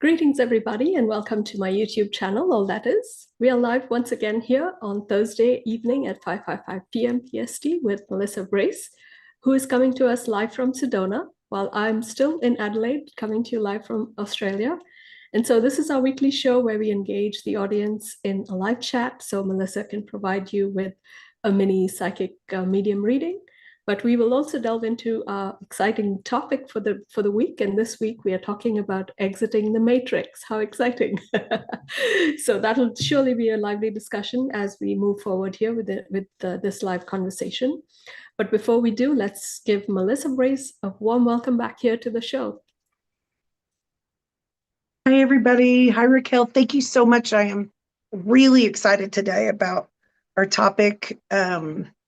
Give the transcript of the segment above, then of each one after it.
Greetings, everybody, and welcome to my YouTube channel, All That Is. We are live once again here on Thursday evening at 5:55 p.m. PST with Melissa Brace, who is coming to us live from Sedona, while I'm still in Adelaide, coming to you live from Australia. And so this is our weekly show where we engage the audience in a live chat, so Melissa can provide you with a mini psychic medium reading. But we will also delve into our exciting topic for the week. And this week we are talking about exiting the matrix. How exciting! So that'll surely be a lively discussion as we move forward here with this live conversation. But before we do, let's give Melissa Brace a warm welcome back here to the show. Hi, everybody. Hi, Raquel. Thank you so much. I am really excited today about our topic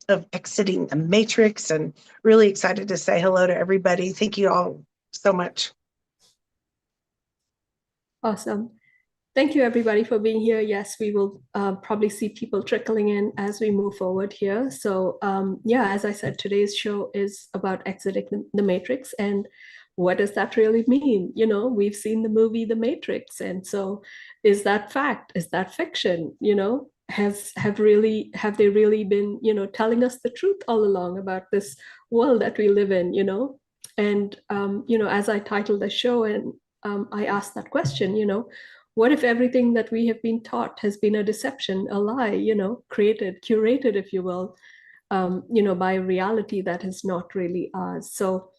of exiting the matrix, and really excited to say hello to everybody. Thank you all so much. Awesome. Thank you, everybody, for being here. Yes, we will probably see people trickling in as we move forward here. So yeah, as I said, today's show is about exiting the Matrix. And what does that really mean? You know, we've seen the movie The Matrix. And so is that fact? Is that fiction? You know, have they really been, you know, telling us the truth all along about this world that we live in, you know? And, you know, as I titled the show and I asked that question, you know, what if everything that we have been taught has been a deception, a lie, you know, created, curated, if you will, you know, by reality that is not really ours? So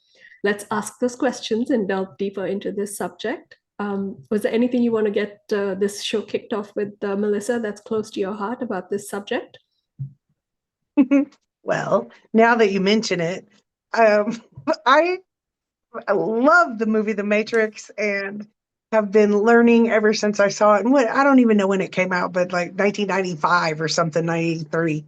let's ask those questions and delve deeper into this subject. Was there anything you want to get this show kicked off with, Melissa, that's close to your heart about this subject? Well, now that you mention it, um, I love the movie The Matrix and have been learning ever since I saw it. And I don't even know when it came out, but like 1995 or something, 93.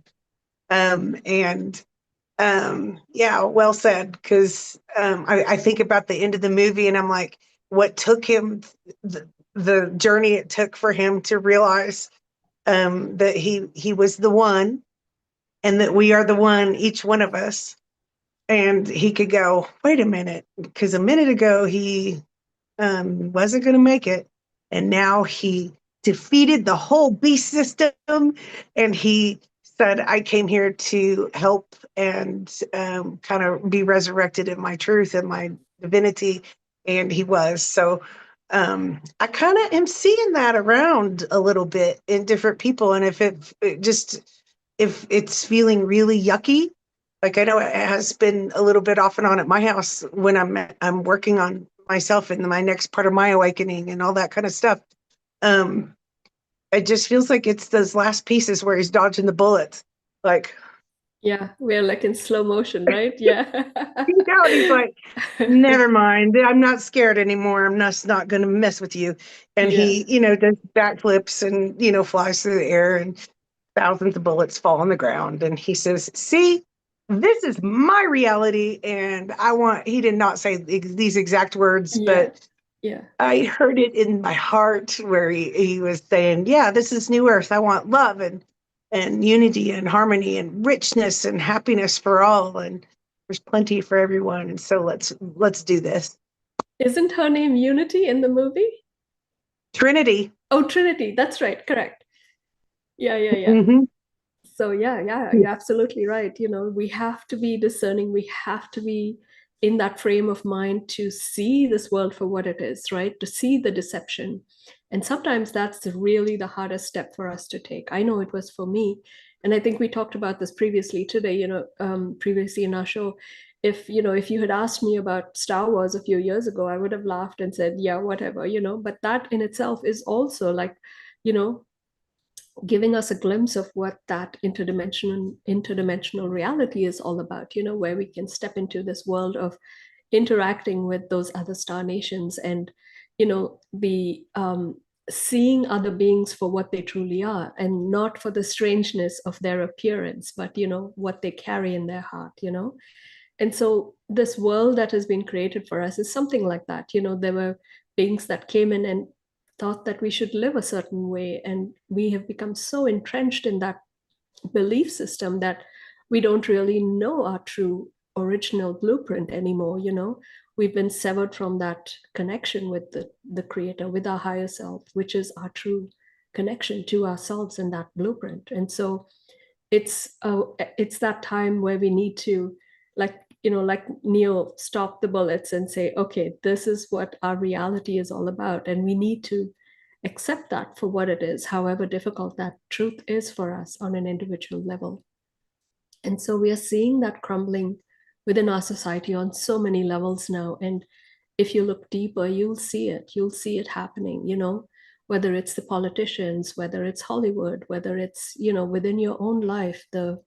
Yeah, well said. Because I think about the end of the movie and I'm like, what took him, the journey it took for him to realize that he was the one, and that we are the one, each one of us. And he could go, wait a minute, because a minute ago he wasn't going to make it. And now he defeated the whole beast system. And he said, I came here to help and kind of be resurrected in my truth and my divinity. And he was. So I kind of am seeing that around a little bit in different people. And if it's feeling really yucky, like I know it has been a little bit off and on at my house when I'm working on myself and my next part of my awakening and all that kind of stuff. It just feels like it's those last pieces where he's dodging the bullets. Like, Yeah, we're like in slow motion, right? Yeah. he's like, never mind. I'm not scared anymore. I'm just not going to mess with you. And Yeah. he, does backflips and, flies through the air and thousands of bullets fall on the ground. And he says, see, this is my reality. And he did not say these exact words, Yeah. but Yeah. I heard it in my heart where he was saying, yeah, this is new earth. I want love and unity and harmony and richness and happiness for all. And there's plenty for everyone. And so let's do this. Isn't her name Unity in the movie? Trinity. Oh, Trinity. That's right. Correct. Yeah, yeah, yeah. Mm-hmm. So yeah, you're absolutely right. You know, we have to be discerning. We have to be in that frame of mind to see this world for what it is, right? To see the deception. And sometimes that's really the hardest step for us to take. I know it was for me. And I think we talked about this previously today, you know, previously in our show. If, you know, if you had asked me about Star Wars a few years ago, I would have laughed and said, yeah, whatever, you know, but that in itself is also like, you know, giving us a glimpse of what that interdimensional reality is all about, you know, where we can step into this world of interacting with those other star nations and, you know, the seeing other beings for what they truly are and not for the strangeness of their appearance, but, you know, what they carry in their heart, you know. And so this world that has been created for us is something like that. You know, there were beings that came in and thought that we should live a certain way. And we have become so entrenched in that belief system that we don't really know our true original blueprint anymore, you know. we've been severed from that connection with the creator, with our higher self, which is our true connection to ourselves and that blueprint. And so it's that time where we need to, like, like Neo, stop the bullets and say, okay, this is what our reality is all about, and we need to accept that for what it is, however difficult that truth is for us on an individual level. And so we are seeing that crumbling within our society on so many levels now. And if you look deeper, you'll see it. You'll see it happening, whether it's the politicians, whether it's Hollywood, whether it's, within your own life, the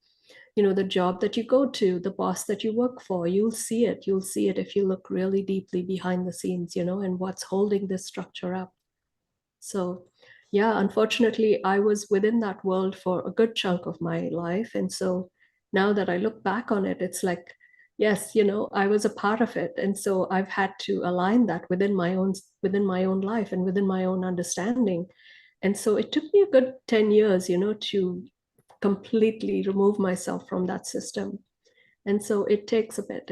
job that you go to, the boss that you work for, you'll see it. You'll see it if you look really deeply behind the scenes, and what's holding this structure up. So, yeah, unfortunately, I was within that world for a good chunk of my life. And so now that I look back on it, it's like, yes, I was a part of it. And so I've had to align that within my own life and within my own understanding. And so it took me a good 10 years, to completely remove myself from that system. And so it takes a bit,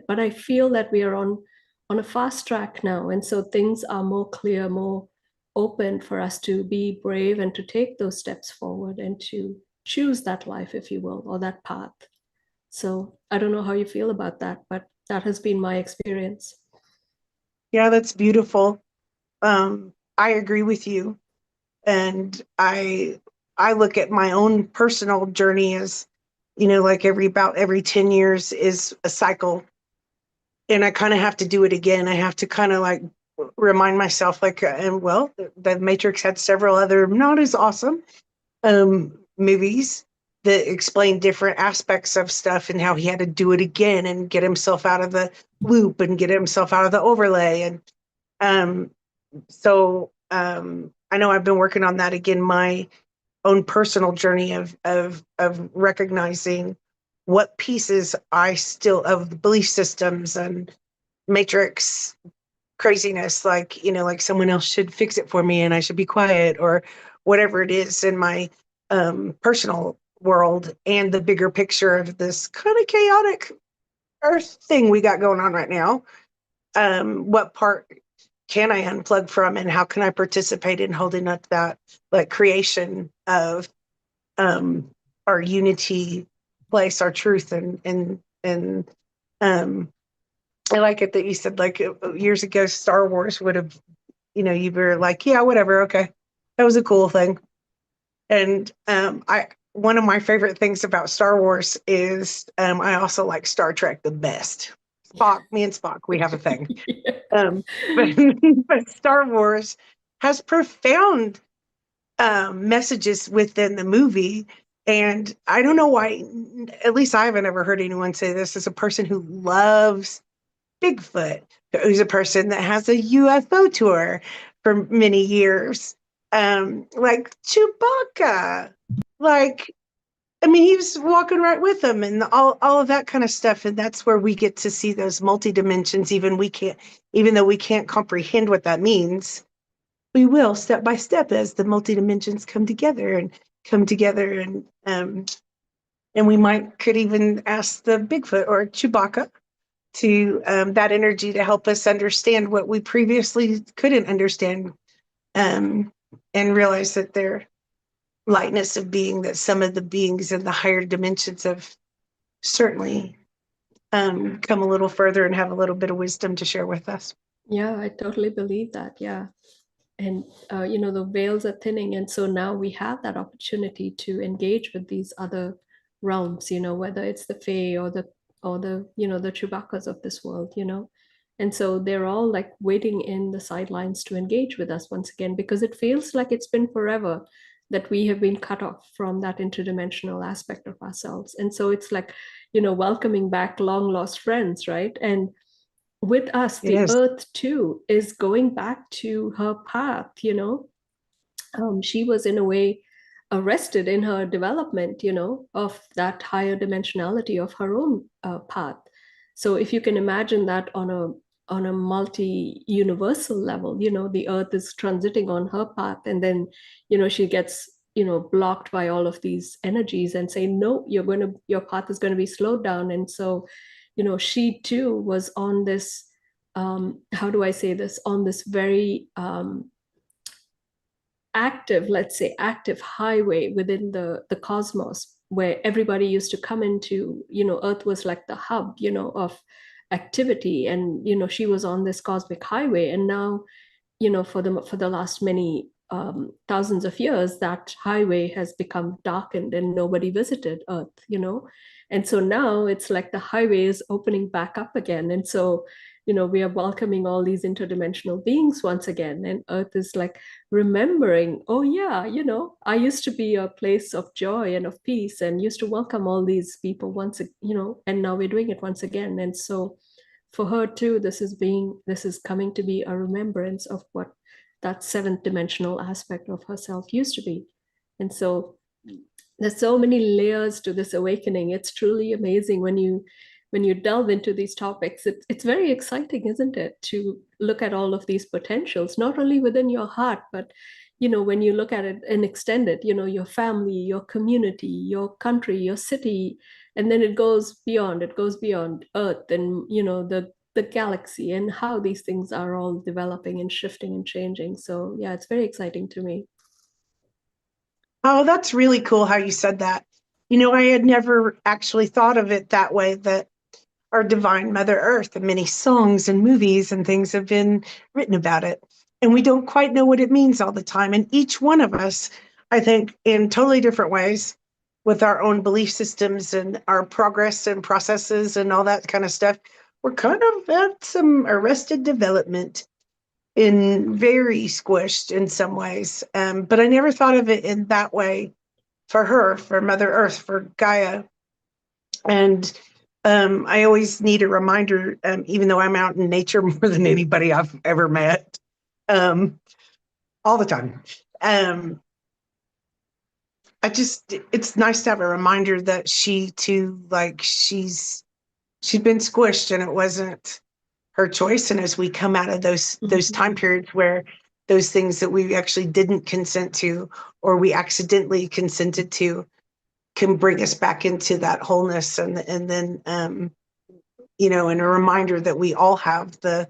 but I feel that we are on a fast track now. And so things are more clear, more open for us to be brave and to take those steps forward and to choose that life, if you will, or that path. So I don't know how you feel about that, but that has been my experience. Yeah, that's beautiful. I agree with you. And I look at my own personal journey as, like about every 10 years is a cycle. And I kind of have to do it again. I have to kind of like remind myself, like, and well, the Matrix had several other not as awesome movies that explain different aspects of stuff and how he had to do it again and get himself out of the loop and get himself out of the overlay. And um, I know I've been working on that again, my own personal journey of recognizing what pieces I still of the belief systems and matrix craziness, like, like someone else should fix it for me and I should be quiet, or whatever it is in my personal world, and the bigger picture of this kind of chaotic earth thing we got going on right now. What part can I unplug from, and how can I participate in holding up that like creation of um, our unity place, our truth, and um, I like it that you said, like, years ago, Star Wars would have, you were like, yeah, whatever, okay, that was a cool thing. And I one of my favorite things about Star Wars is I also like Star Trek the best. Spock, me and Spock, we have a thing. Yeah. Um, but, but Star Wars has profound messages within the movie. And I don't know why, at least I haven't ever heard anyone say this, as a person who loves Bigfoot, who's a person that has a UFO tour for many years. Like Chewbacca, like, I mean, he was walking right with them and all of that kind of stuff. And that's where we get to see those multi-dimensions. Even though we can't comprehend what that means, we will step by step as the multi-dimensions come together and we could even ask the Bigfoot or Chewbacca to that energy to help us understand what we previously couldn't understand, um, and realize that their lightness of being, that some of the beings in the higher dimensions have certainly come a little further and have a little bit of wisdom to share with us. Yeah, I totally believe that. Yeah. And the veils are thinning, and so now we have that opportunity to engage with these other realms, whether it's the Fae or the Chewbaccas of this world, and so they're all like waiting in the sidelines to engage with us once again, because it feels like it's been forever that we have been cut off from that interdimensional aspect of ourselves. And so it's like, welcoming back long lost friends, right? And with us, It the is. earth too is going back to her path. She was in a way arrested in her development, of that higher dimensionality of her own path. So if you can imagine that on a multi-universal level, the earth is transiting on her path, and then, she gets, blocked by all of these energies and say, no, your path is going to be slowed down. And so, she too was on this how do I say this, on this very active, let's say active highway within the cosmos, where everybody used to come into, Earth was like the hub, of activity. And, she was on this cosmic highway. And now, for the last many thousands of years, that highway has become darkened and nobody visited Earth. And so now it's like the highway is opening back up again. And so, we are welcoming all these interdimensional beings once again. And Earth is like remembering, oh yeah, I used to be a place of joy and of peace and used to welcome all these people and now we're doing it once again. And so for her too, this is coming to be a remembrance of what that seventh dimensional aspect of herself used to be. And so there's so many layers to this awakening. It's truly amazing when you delve into these topics. It's very exciting, isn't it, to look at all of these potentials, not only within your heart, but when you look at it and extend it, your family, your community, your country, your city, and then it goes beyond Earth and the galaxy, and how these things are all developing and shifting and changing. So yeah, it's very exciting to me. Oh, that's really cool how you said that. I had never actually thought of it that way, that our divine Mother Earth, and many songs and movies and things have been written about it. And we don't quite know what it means all the time. And each one of us, I think, in totally different ways, with our own belief systems and our progress and processes and all that kind of stuff, we're kind of at some arrested development, in very squished in some ways. But I never thought of it in that way for her, for Mother Earth, for Gaia. And I always need a reminder, even though I'm out in nature more than anybody I've ever met, um, all the time. It's nice to have a reminder that she too, like she'd been squished and it wasn't her choice. And as we come out of those time periods where those things that we actually didn't consent to, or we accidentally consented to, can bring us back into that wholeness. And then and a reminder that we all have the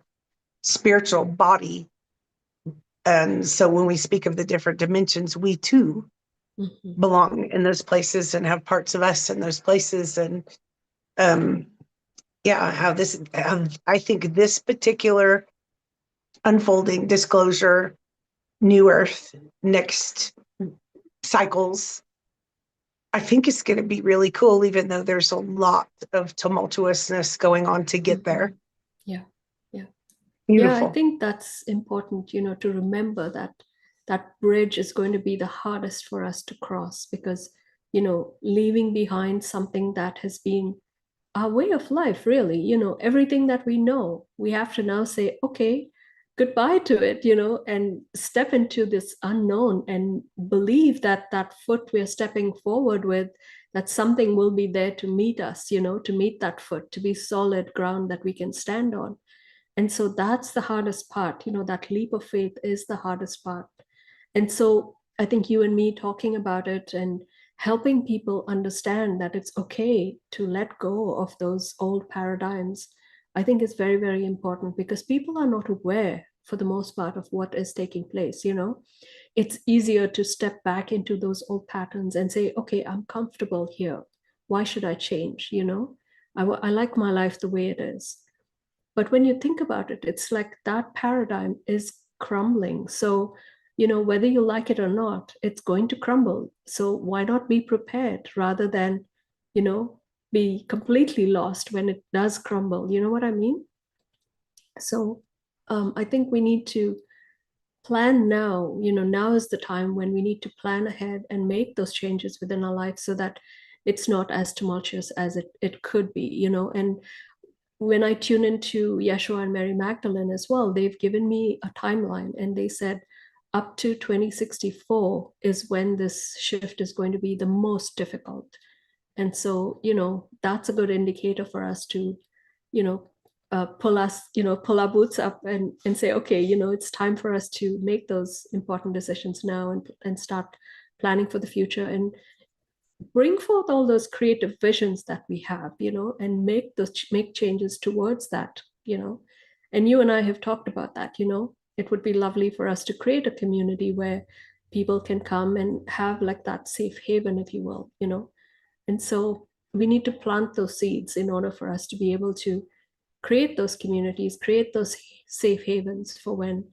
spiritual body. And so when we speak of the different dimensions, we too belong in those places and have parts of us in those places. And how I think this particular unfolding disclosure, new earth, next cycles, I think it's going to be really cool, even though there's a lot of tumultuousness going on to get there. Yeah, yeah. Yeah, I Beautiful. think that's important, to remember that that bridge is going to be the hardest for us to cross, because, leaving behind something that has been our way of life, really, everything that we know, we have to now say, okay, goodbye to it, and step into this unknown and believe that that foot we're stepping forward with, that something will be there to meet us, to meet that foot, to be solid ground that we can stand on. And so that's the hardest part, that leap of faith is the hardest part. And so I think you and me talking about it and helping people understand that it's okay to let go of those old paradigms, I think is very, very important, because people are not aware for the most part of what is taking place. It's easier to step back into those old patterns and say, okay, I'm comfortable here. Why should I change? I like my life the way it is. But when you think about it, it's like that paradigm is crumbling. So, whether you like it or not, it's going to crumble. So why not be prepared rather than, you know, be completely lost when it does crumble? You know what I mean? So I think we need to plan now. Now is the time when we need to plan ahead and make those changes within our life so that it's not as tumultuous as it could be. And when I tune into Yeshua and Mary Magdalene as well, they've given me a timeline, and they said up to 2064 is when this shift is going to be the most difficult. And so, that's a good indicator for us to, you know, pull our boots up and say, okay, it's time for us to make those important decisions now and start planning for the future and bring forth all those creative visions that we have, and make changes towards that. And you and I have talked about that, it would be lovely for us to create a community where people can come and have like that safe haven, if you will, and so we need to plant those seeds in order for us to be able to create those communities, create those safe havens for when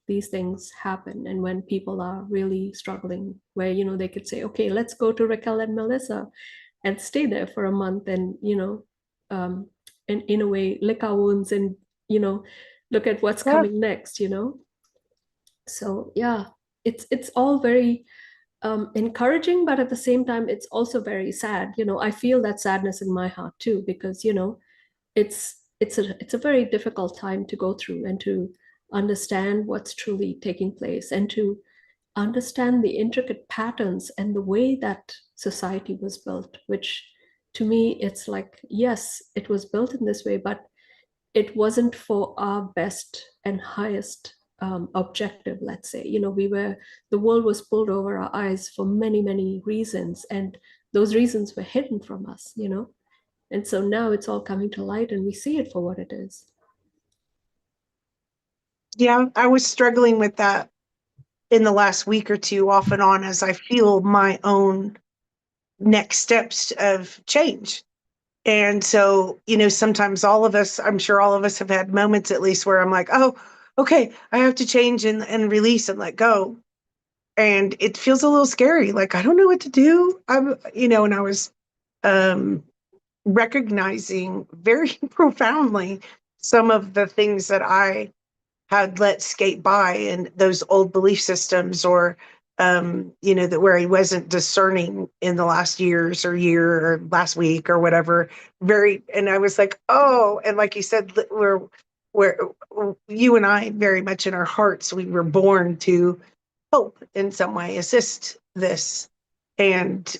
these things happen and when people are really struggling, where, they could say, okay, let's go to Raquel and Melissa and stay there for a month and, and in a way, lick our wounds and, you know, look at what's Yeah. coming next. So yeah, it's all very encouraging, but at the same time, it's also very sad. I feel that sadness in my heart too, because it's a very difficult time to go through and to understand what's truly taking place and to understand the intricate patterns and the way that society was built, which to me it's like, yes, it was built in this way, but it wasn't for our best and highest objective, let's say. The world was pulled over our eyes for many, many reasons, and those reasons were hidden from us. And so now it's all coming to light and we see it for what it is. Yeah, I was struggling with that in the last week or two, off and on, as I feel my own next steps of change. And so, sometimes I'm sure all of us have had moments at least where I'm like, oh, okay, I have to change and release and let go. And it feels a little scary. Like, I don't know what to do. And I was um, recognizing very profoundly some of the things that I had let skate by and those old belief systems, or that where he wasn't discerning in the last year or last week or whatever. And I was like, oh, and like you said, we're you and I, very much in our hearts, we were born to hope in some way, assist this. And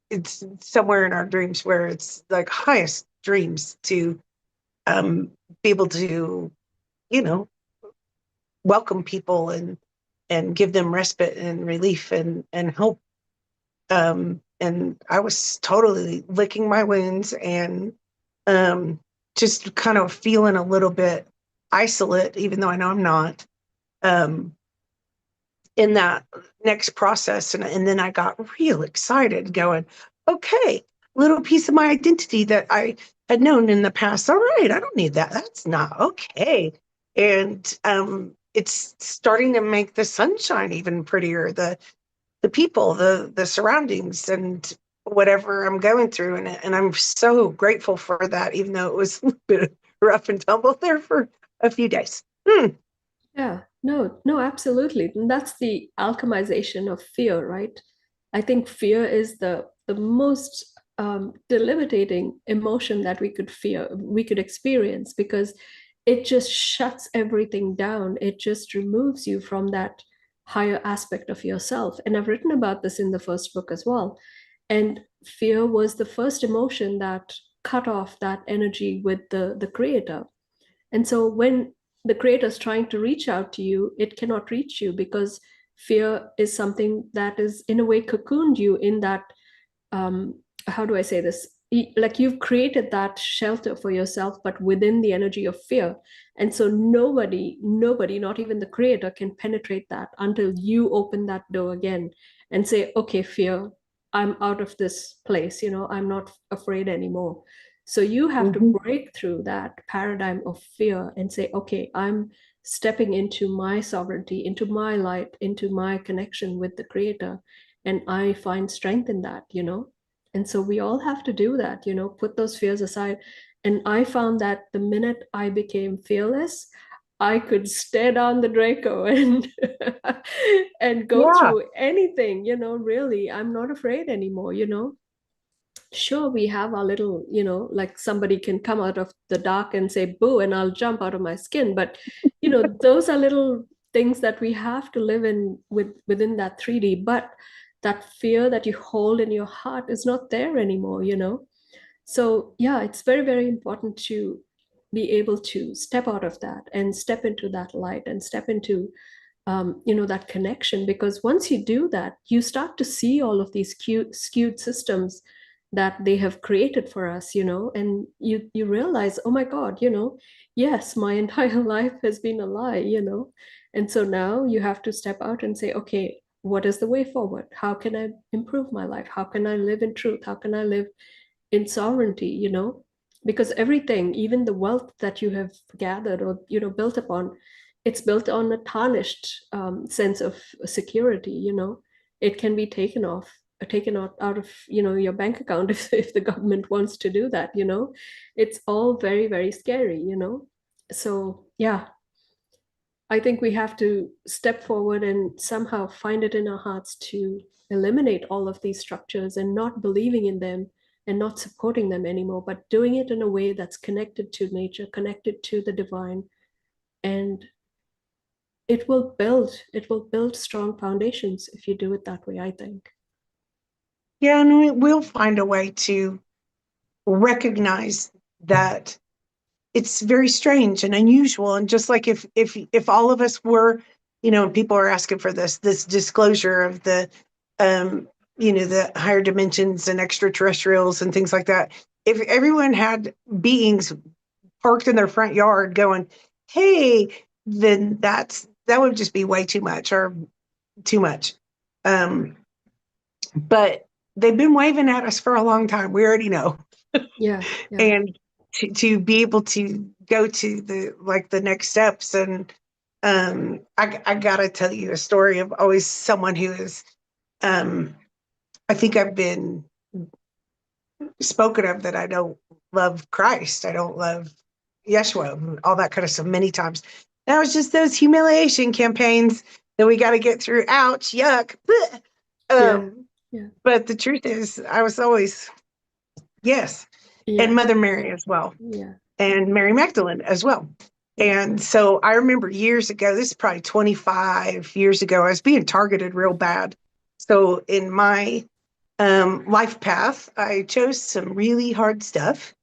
it's somewhere in our dreams where it's like highest dreams to be able to, you know, welcome people and give them respite and relief and hope. And I was totally licking my wounds and just kind of feeling a little bit isolate, even though I know I'm not, um, in that next process. And then I got real excited going, okay, little piece of my identity that I had known in the past. All right, I don't need that. That's not okay. And it's starting to make the sunshine even prettier, the people, the surroundings, and whatever I'm going through. And I'm so grateful for that, even though it was a bit rough and tumble there for a few days. Yeah, no, no, absolutely. And that's the alchemization of fear, right? I think fear is the most debilitating emotion that we could experience, because it just shuts everything down. It just removes you from that higher aspect of yourself. And I've written about this in the first book as well. And fear was the first emotion that cut off that energy with the creator. And so when the creator is trying to reach out to you, it cannot reach you, because fear is something that is in a way cocooned you in that, um, how do I say this? Like you've created that shelter for yourself, but within the energy of fear. And so nobody, not even the creator, can penetrate that until you open that door again and say, okay, fear, I'm out of this place, I'm not afraid anymore. So you have to Mhm. break through that paradigm of fear and say, okay, I'm stepping into my sovereignty, into my light, into my connection with the creator. And I find strength in that. And so we all have to do that, put those fears aside. And I found that the minute I became fearless, I could stare down the Draco and and go Yeah. through anything, really. I'm not afraid anymore. Sure, we have our little, like somebody can come out of the dark and say boo, and I'll jump out of my skin. But those are little things that we have to live in within that 3D. But that fear that you hold in your heart is not there anymore. So yeah, it's very, very important to be able to step out of that and step into that light and step into that connection. Because once you do that, you start to see all of these skewed systems that they have created for us, and you realize, oh my God, yes, my entire life has been a lie, and so now you have to step out and say, okay, what is the way forward? How can I improve my life? How can I live in truth? How can I live in sovereignty, because everything, even the wealth that you have gathered or built upon, it's built on a tarnished sense of security. It can be taken out of your bank account if the government wants to do that. It's all very, very scary. So yeah, I think we have to step forward and somehow find it in our hearts to eliminate all of these structures and not believing in them and not supporting them anymore, but doing it in a way that's connected to nature, connected to the divine, and it will build strong foundations if you do it that way, I think. Yeah, and we'll find a way to recognize that it's very strange and unusual. And just like if all of us were, people are asking for this disclosure of the um the higher dimensions and extraterrestrials and things like that. If everyone had beings parked in their front yard going, hey, then that would just be way too much or too much. Um, but they've been waving at us for a long time. We already know. Yeah, yeah, And to be able to go to the next steps. And I gotta tell you a story of always someone who is I think I've been spoken of that I don't love Christ, I don't love Yeshua, and all that kind of stuff many times. That was just those humiliation campaigns that we got to get through. Ouch, yuck. Blech. yeah, um yeah, but the truth is I was always, yes, and yeah, Mother Mary as well, yeah, and Mary Magdalene as well. yeah. And so I remember years ago, this is probably 25 years ago, I was being targeted real bad. So in my life path, I chose some really hard stuff,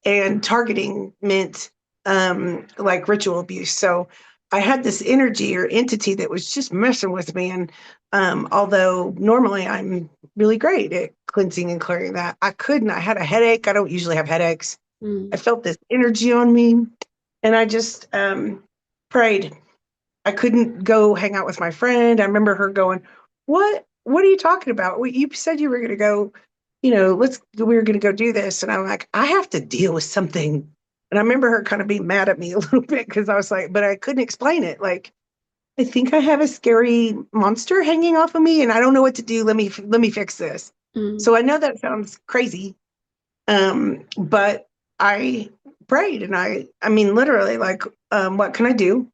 and targeting meant like ritual abuse. So I had this energy or entity that was just messing with me. And although normally I'm really great at cleansing and clearing that, I couldn't. I had a headache. I don't usually have headaches. I Mm, felt this energy on me, and I just prayed. I couldn't go hang out with my friend. I remember her going, What are you talking about? You said you were going to go, we were going to go do this." And I'm like, I have to deal with something. And I remember her kind of being mad at me a little bit because I was like, but I couldn't explain it. Like, I think I have a scary monster hanging off of me and I don't know what to do. Let me fix this. mm, So I know that sounds crazy. But I prayed, and I mean, literally, like, what can I do?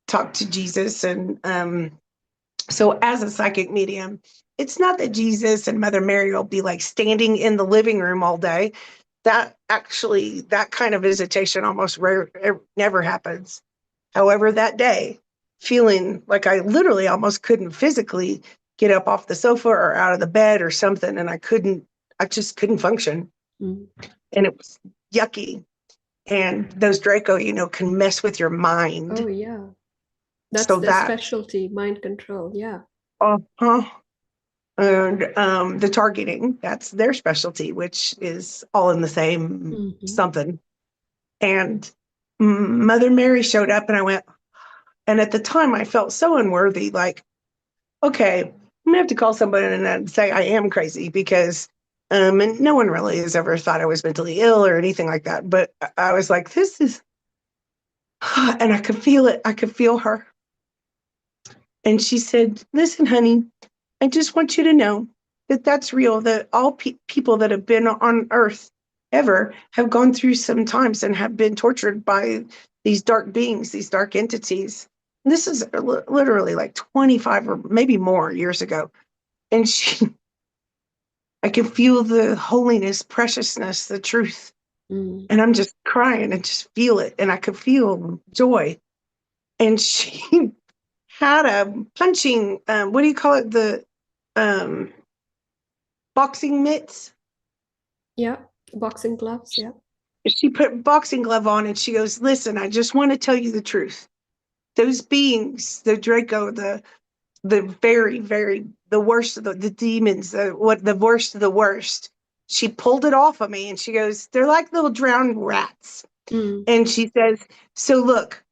Talk to Jesus. And so as a psychic medium, it's not that Jesus and Mother Mary will be like standing in the living room all day. That kind of visitation almost never happens. However, that day, feeling like I literally almost couldn't physically get up off the sofa or out of the bed or something, and I just couldn't function. mm. And it was yucky. And those Draco, can mess with your Oh mind. yeah, that's So their that, specialty, mind control. Yeah. uh-huh. And the targeting, that's their specialty, which is all in the same Hmm. something. And Mother Mary showed up, and I went, and at the time I felt so unworthy, like, okay, I'm gonna have to call somebody and then say I am crazy, because and no one really has ever thought I was mentally ill or anything like that. But I was like, this is, and I could feel it. I could feel her. And she said, listen, honey, I just want you to know that that's real, that all people that have been on earth ever have gone through some times and have been tortured by these dark beings, these dark entities. And this is literally like 25 or maybe more years ago. And I can feel the holiness, preciousness, the truth. Mm. And I'm just crying and just feel it. And I could feel joy. And she had a punching, what do you call it? The um, boxing mitts. Yeah. Boxing gloves. Yeah. She put boxing glove on and she goes, listen, I just want to tell you the truth. Those beings, the Draco, the very, very, the worst of the demons, the worst of the worst, she pulled it off of me and she goes, they're like little drowned rats. Mm. And she says, so look,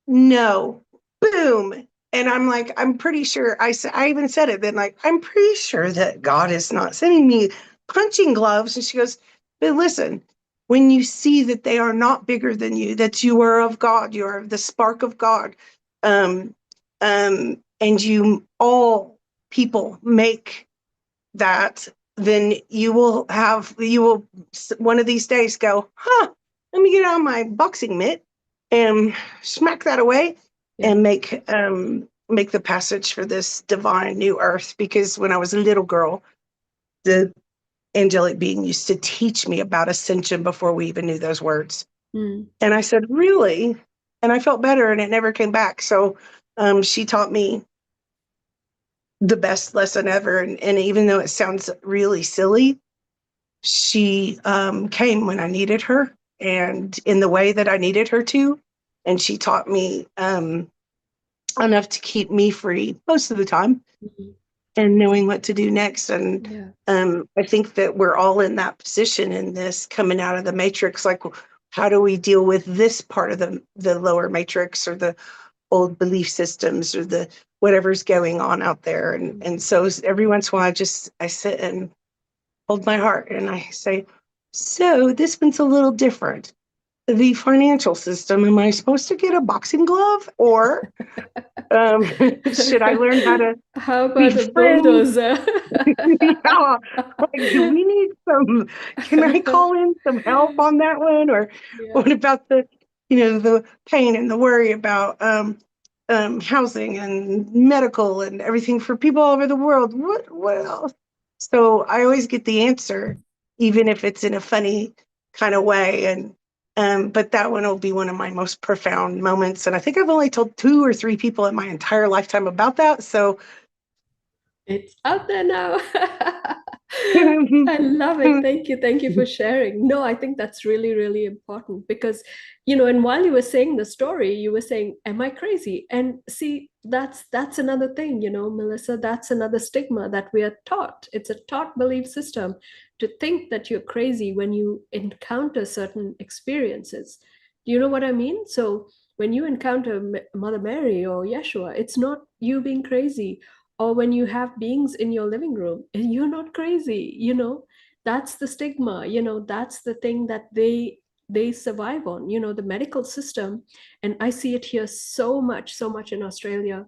no, boom. And I'm like, I'm pretty sure I even said it then, like, I'm pretty sure that God is not sending me punching gloves. And she goes, but listen, when you see that they are not bigger than you, that you are of God, you are the spark of God, um, and you all people make that, then you will one of these days go, huh, let me get out my boxing mitt and smack that away Yeah. and make the passage for this divine new earth. Because when I was a little girl, the angelic being used to teach me about ascension before we even knew those words. Mm. And I said, really? And I felt better and it never came back. So she taught me the best lesson ever. And even though it sounds really silly, she came when I needed her and in the way that I needed her to. And she taught me enough to keep me free most of the time Mhm. and knowing what to do next. And Yeah. I think that we're all in that position in this coming out of the matrix. Like, how do we deal with this part of the lower matrix or the old belief systems or the whatever's going on out there? And so every once in a while, I sit and hold my heart and I say, so this one's a little different. The financial system, am I supposed to get a boxing glove or um, should I learn how to How be about a friends? bulldozer? Yeah, like, do we need can I call in some help on that one? Or Yeah. what about the pain and the worry about housing and medical and everything for people all over the world? What else? So I always get the answer, even if it's in a funny kind of way. And but that one will be one of my most profound moments. And I think I've only told 2 or 3 people in my entire lifetime about that. So It's out there now. I love it. Thank you. Thank you for sharing. No, I think that's really, really important because, and while you were saying the story, you were saying, "Am I crazy?" And see, that's another thing, Melissa, that's another stigma that we are taught. It's a taught belief system to think that you're crazy when you encounter certain experiences. Do you know what I mean? So when you encounter Mother Mary or Yeshua, it's not you being crazy, or when you have beings in your living room and you're not crazy. That's the stigma. That's the thing that they survive on, the medical system. And I see it here so much in Australia.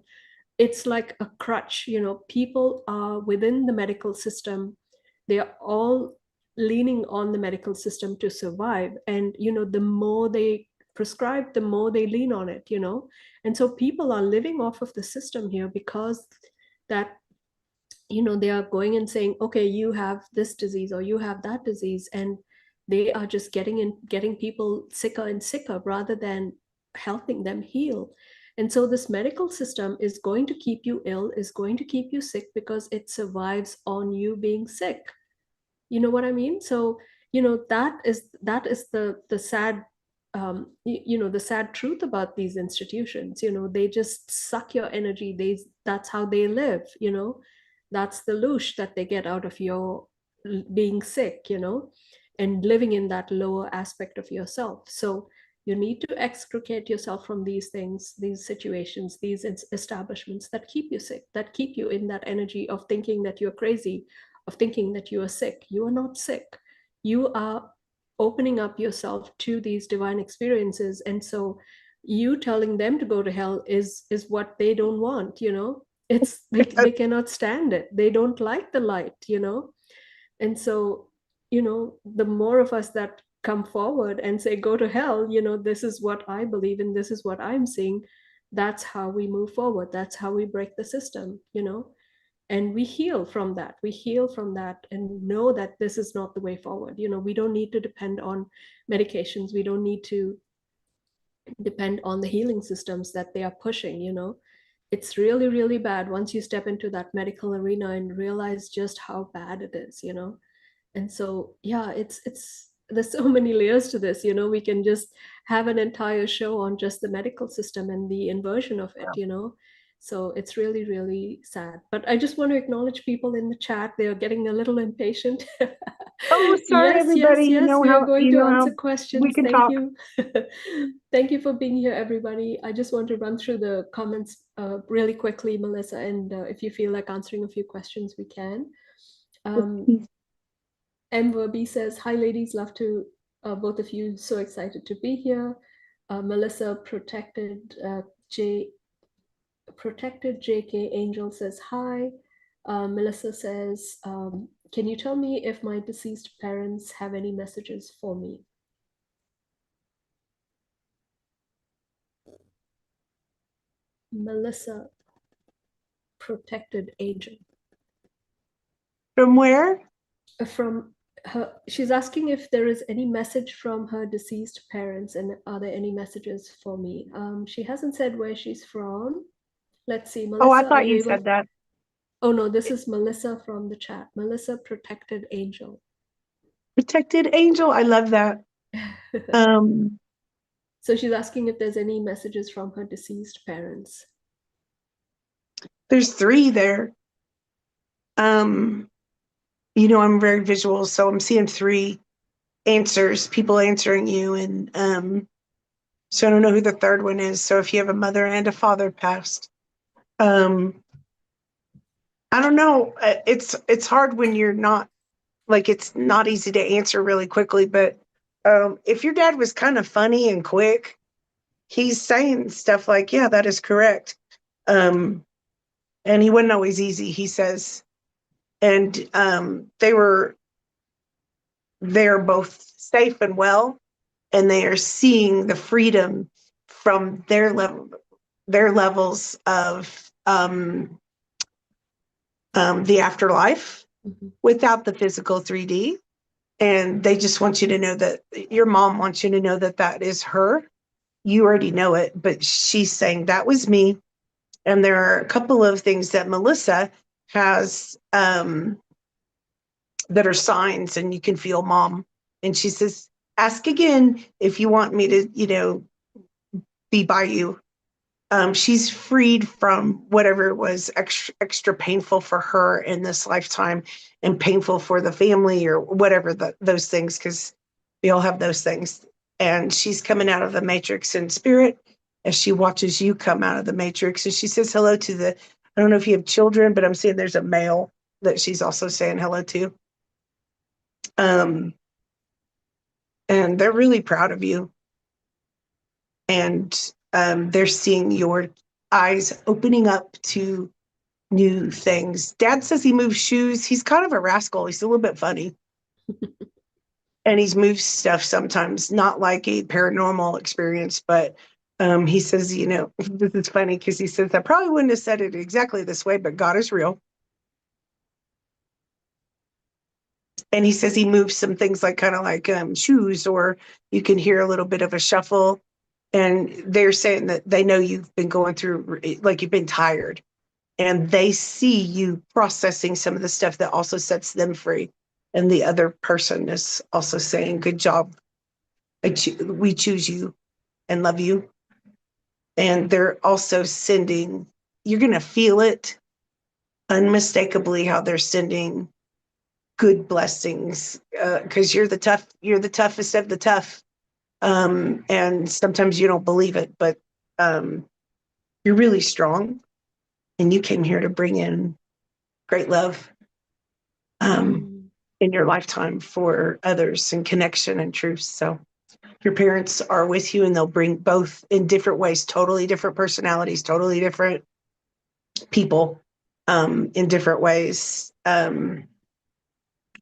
It's like a crutch. People are within the medical system. They are all leaning on the medical system to survive, and the more they prescribe, the more they lean on it. And so people are living off of the system here because that they are going and saying, okay, you have this disease or you have that disease, and they are just getting people sicker and sicker rather than helping them heal. And so this medical system is going to keep you ill, is going to keep you sick, because it survives on you being sick. You know what I mean? So that is the sad, the sad truth about these institutions. They just suck your energy. That's how they live. That's the loosh that they get out of your being sick, and living in that lower aspect of yourself. So you need to extricate yourself from these things, these situations, these establishments that keep you sick, that keep you in that energy of thinking that you're crazy, of thinking that you are sick. You are not sick. You are opening up yourself to these divine experiences. And so you telling them to go to hell is what they don't want. They cannot stand it. They don't like the light. And so the more of us that come forward and say, go to hell, this is what I believe in, this is what I'm seeing, that's how we move forward. That's how we break the system. And we heal from that. We heal from that and know that this is not the way forward. We don't need to depend on medications. We don't need to depend on the healing systems that they are pushing. It's really, really bad once you step into that medical arena and realize just how bad it is. And so, yeah, it's there's so many layers to this. We can just have an entire show on just the medical system and the inversion of it. So it's really, really sad. But I just want to acknowledge people in the chat. They are getting a little impatient. Oh, sorry, Yes, everybody. yes, yes. We are going You to know how answer we questions. can Thank talk. you. Thank you for being here, everybody. I just want to run through the comments really quickly, Melissa. And if you feel like answering a few questions, we can. M. Verby says, hi, ladies. Love to both of you. So excited to be here. Melissa J. Protected JK Angel says, hi. Melissa says, can you tell me if my deceased parents have any messages for me? Melissa Protected Angel. From where? From her, she's asking if there is any message from her deceased parents, and are there any messages for me? She hasn't said where she's from. Let's see, Oh, I Melissa, are thought you you able? said that. Oh no, this is Melissa from the chat. Melissa Protected Angel. Protected angel. I love that. Um, So she's asking if there's any messages from her deceased parents. there's three there. Um, I'm very visual, so I'm seeing three answers, people answering you, and so I don't know who the third one is. So if you have a mother and a father passed, um, I don't know. It's hard when you're not, like, it's not easy to answer really quickly. But if your dad was kind of funny and quick, he's saying stuff like, "Yeah, that is correct," and he wasn't always easy. He says, and they're both safe and well, and they are seeing the freedom from their levels of the afterlife Mm-hmm. without the physical 3D. And they just want you to know that your mom wants you to know that that is her. You already know it, but she's saying that was me. And there are a couple of things that Melissa has that are signs, and you can feel mom. And she says, ask again if you want me to, be by you. She's freed from whatever was extra painful for her in this lifetime and painful for the family or whatever those things, because we all have those things. And she's coming out of the matrix in spirit as she watches you come out of the matrix. And she says hello to I don't know if you have children, but I'm seeing there's a male that she's also saying hello to. And they're really proud of you. And they're seeing your eyes opening up to new things. Dad says he moves shoes. He's kind of a rascal. He's a little bit funny. And he's moved stuff sometimes, not like a paranormal experience, but he says, this is funny because he says, I probably wouldn't have said it exactly this way, but God is real. And he says he moves some things like kind of like shoes, or you can hear a little bit of a shuffle. And they're saying that they know you've been going through, like you've been tired. And they see you processing some of the stuff that also sets them free. And the other person is also saying, good job. We choose you and love you. And they're also sending, you're going to feel it unmistakably how they're sending good blessings, because you're the toughest of the tough. And sometimes you don't believe it, but you're really strong. And you came here to bring in great love in your lifetime for others and connection and truth. So your parents are with you, and they'll bring both in different ways, totally different personalities, totally different people, in different ways,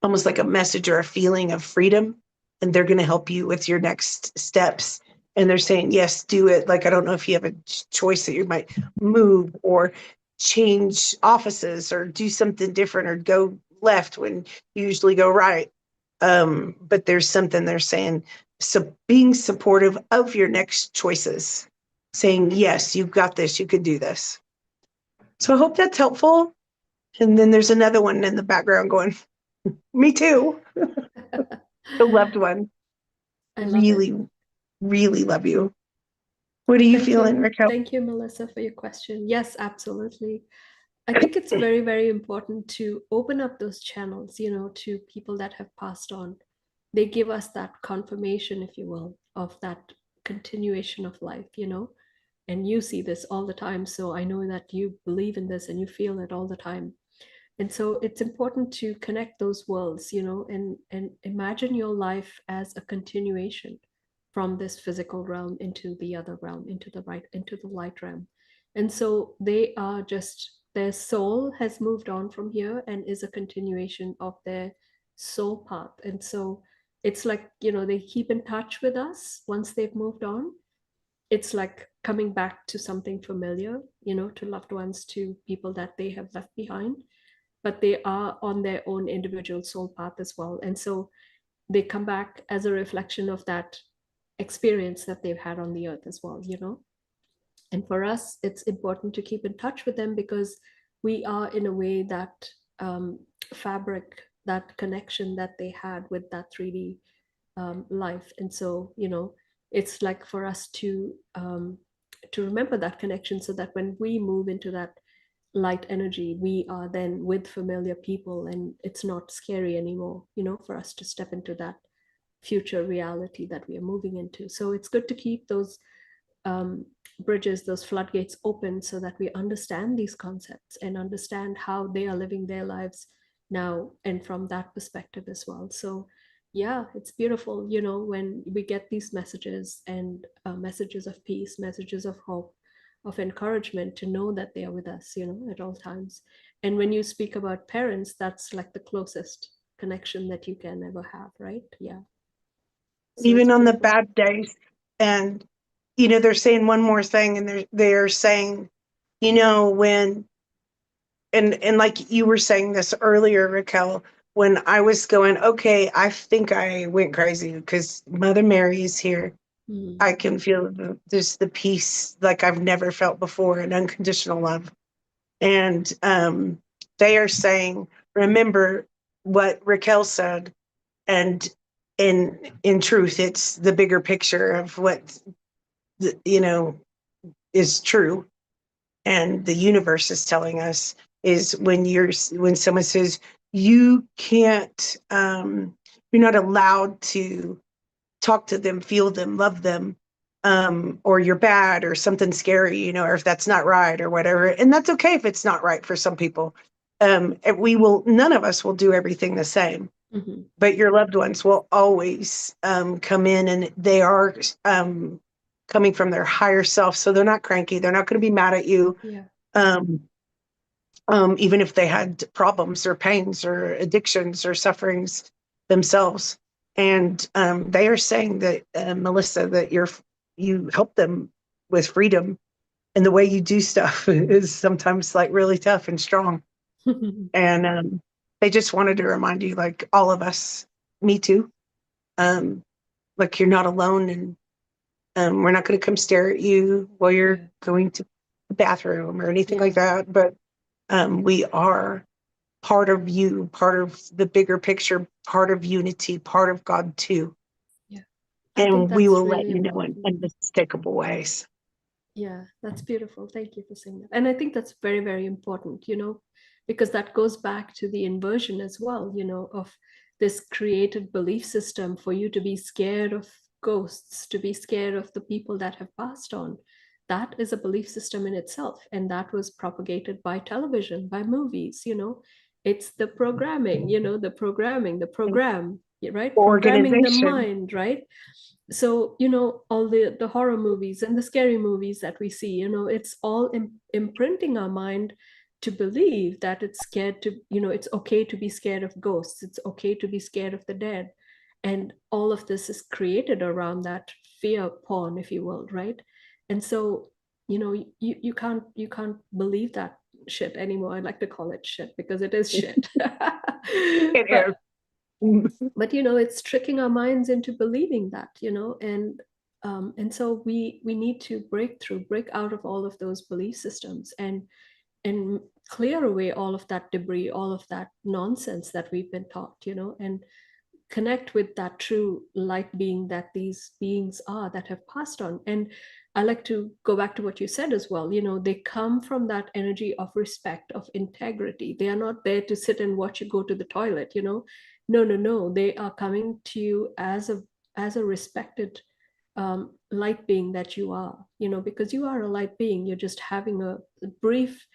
almost like a message or a feeling of freedom. And they're going to help you with your next steps. And they're saying, yes, do it. Like, I don't know if you have a choice that you might move or change offices or do something different or go left when you usually go right. But there's something they're saying. So being supportive of your next choices, saying, yes, you've got this, you can do this. So I hope that's helpful. And then there's another one in the background going, me too. The loved one. I love it. Really, really love you. What are you Thank feeling, you. Raquel? Thank you, Melissa, for your question. Yes, absolutely. I think it's very, very important to open up those channels, to people that have passed on. They give us that confirmation, if you will, of that continuation of life, and you see this all the time. So I know that you believe in this and you feel it all the time. And so it's important to connect those worlds, and imagine your life as a continuation from this physical realm into the other realm, into the light realm. And so they are just, their soul has moved on from here and is a continuation of their soul path. And so it's like, they keep in touch with us once they've moved on. It's like coming back to something familiar, to loved ones, to people that they have left behind, but they are on their own individual soul path as well. And so they come back as a reflection of that experience that they've had on the earth as well. And for us, it's important to keep in touch with them because we are, in a way, that fabric, that connection that they had with that 3D life. And so, it's like for us to remember that connection, so that when we move into that light energy, we are then with familiar people, and it's not scary anymore, for us to step into that future reality that we are moving into. So it's good to keep those um, bridges, those floodgates open, so that we understand these concepts and understand how they are living their lives now, and from that perspective as well. So yeah, it's beautiful, when we get these messages, and messages of peace, messages of hope, of encouragement, to know that they are with us, at all times. And when you speak about parents, that's like the closest connection that you can ever have, right? Yeah. So it's Even on the beautiful. bad days. And, they're saying one more thing, and they're saying, when, and like you were saying this earlier, Raquel, when I was going, okay, I think I went crazy because Mother Mary is here. Mm. I can feel there's the peace like I've never felt before, and unconditional love. And they are saying, remember what Raquel said, and in truth, it's the bigger picture of what is true, and the universe is telling us is when someone says you can't, you're not allowed to talk to them, feel them, love them, or you're bad or something scary, or if that's not right or whatever. And that's okay if it's not right for some people. None of us will do everything the same, Mm-hmm. but your loved ones will always come in, and they are coming from their higher self. So they're not cranky. They're not going to be mad at you. Yeah. Um, even if they had problems or pains or addictions or sufferings themselves. And they are saying that, Melissa, that you help them with freedom, and the way you do stuff is sometimes like really tough and strong. And they just wanted to remind you, like all of us, me too, um, like you're not alone, and we're not going to come stare at you while you're Yeah. going to the bathroom or anything Yeah. like that. But we are part of you, part of the bigger picture, part of unity, part of God too. Yeah. I think And we that's will let really you know in important. unmistakable ways. Yeah, that's beautiful. Thank you for saying that. And I think that's very, very important, because that goes back to the inversion as well, of this created belief system for you to be scared of ghosts, to be scared of the people that have passed on. That is a belief system in itself. And that was propagated by television, by movies. It's the programming, the program, right? Programming the Organization. mind, right? So all the horror movies and the scary movies that we see, it's all imprinting our mind to believe that it's scared to it's okay to be scared of ghosts, it's okay to be scared of the dead. And all of this is created around that fear porn, if you will, right? And so you can't believe that shit anymore. I like to call it shit because it is shit. It but is. but it's tricking our minds into believing that, and so we need to break out of all of those belief systems, and clear away all of that debris, all of that nonsense that we've been taught, and connect with that true light being that these beings are that have passed on. And I like to go back to what you said as well. They come from that energy of respect, of integrity. They are not there to sit and watch you go to the toilet. No, no, no. They are coming to you as a respected light being that you are, because you are a light being. You're just having a brief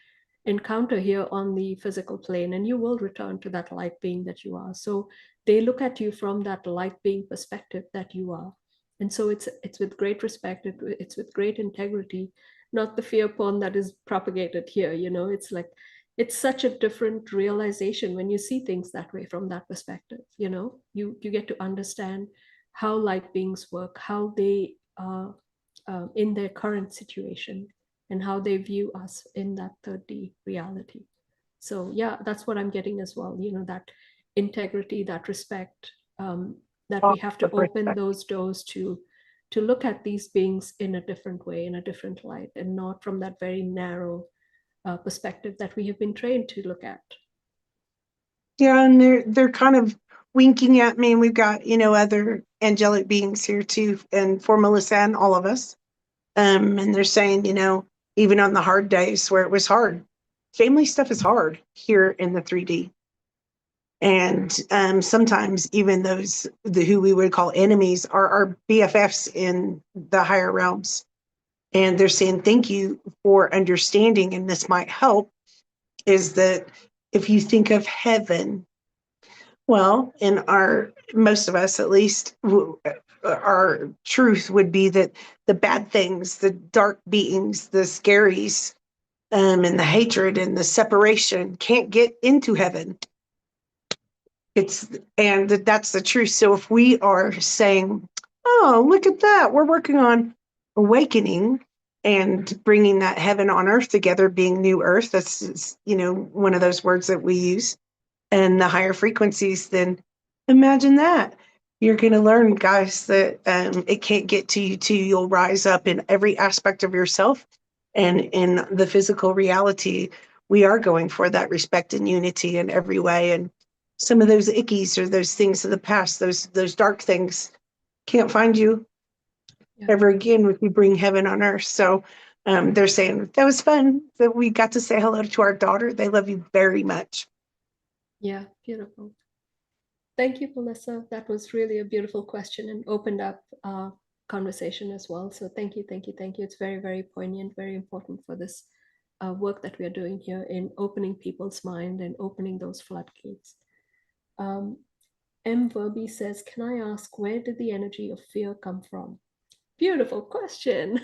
encounter here on the physical plane, and you will return to that light being that you are. So they look at you from that light being perspective that you are. And so it's with great respect, it's with great integrity, not the fear porn that is propagated here. It's like, it's such a different realization when you see things that way, from that perspective. You get to understand how light beings work, how they are in their current situation, and how they view us in that 3D reality. So yeah, that's what I'm getting as well, that integrity, that respect, that we Lots have to of open respect. those doors to look at these beings in a different way, in a different light, and not from that very narrow perspective that we have been trained to look at. Yeah, and they're kind of winking at me, and we've got, other angelic beings here too, and for Melissa and all of us. And they're saying, even on the hard days where it was hard, family stuff is hard here in the 3D. And sometimes even those who we would call enemies are our BFFs in the higher realms. And they're saying, thank you for understanding. And this might help, is that if you think of heaven, well, in most of us at least, our truth would be that the bad things, the dark beings, the scaries, and the hatred and the separation can't get into heaven. And that's the truth. So if we are saying, oh, look at that, we're working on awakening and bringing that heaven on earth together, being new earth, that's, one of those words that we use, and the higher frequencies, then imagine that. You're going to learn, guys, that it can't get to you too. You'll rise up in every aspect of yourself. And in the physical reality, we are going for that respect and unity in every way. And some of those ickies or those things of the past, those dark things, can't find you Yeah. ever again if you bring heaven on earth. So they're saying that was fun that we got to say hello to our daughter. They love you very much. Yeah, beautiful. Thank you, Melissa. That was really a beautiful question and opened up conversation as well. So thank you, thank you, thank you. It's very, very poignant, very important for this work that we are doing here in opening people's mind and opening those floodgates. M. Verby says, can I ask, where did the energy of fear come from? Beautiful question.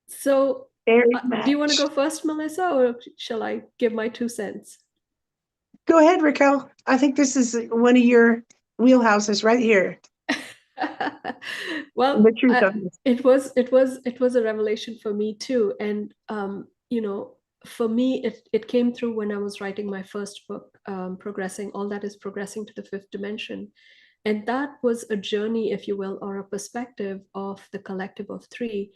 So Very do you want to much. go first, Melissa, or shall I give my 2 cents? Go ahead, Raquel. I think this is one of your wheelhouses right here. Well, The truth of this. it was a revelation for me too, and for me it came through when I was writing my first book, progressing all that is progressing to the fifth dimension, and that was a journey, if you will, or a perspective of the collective of three,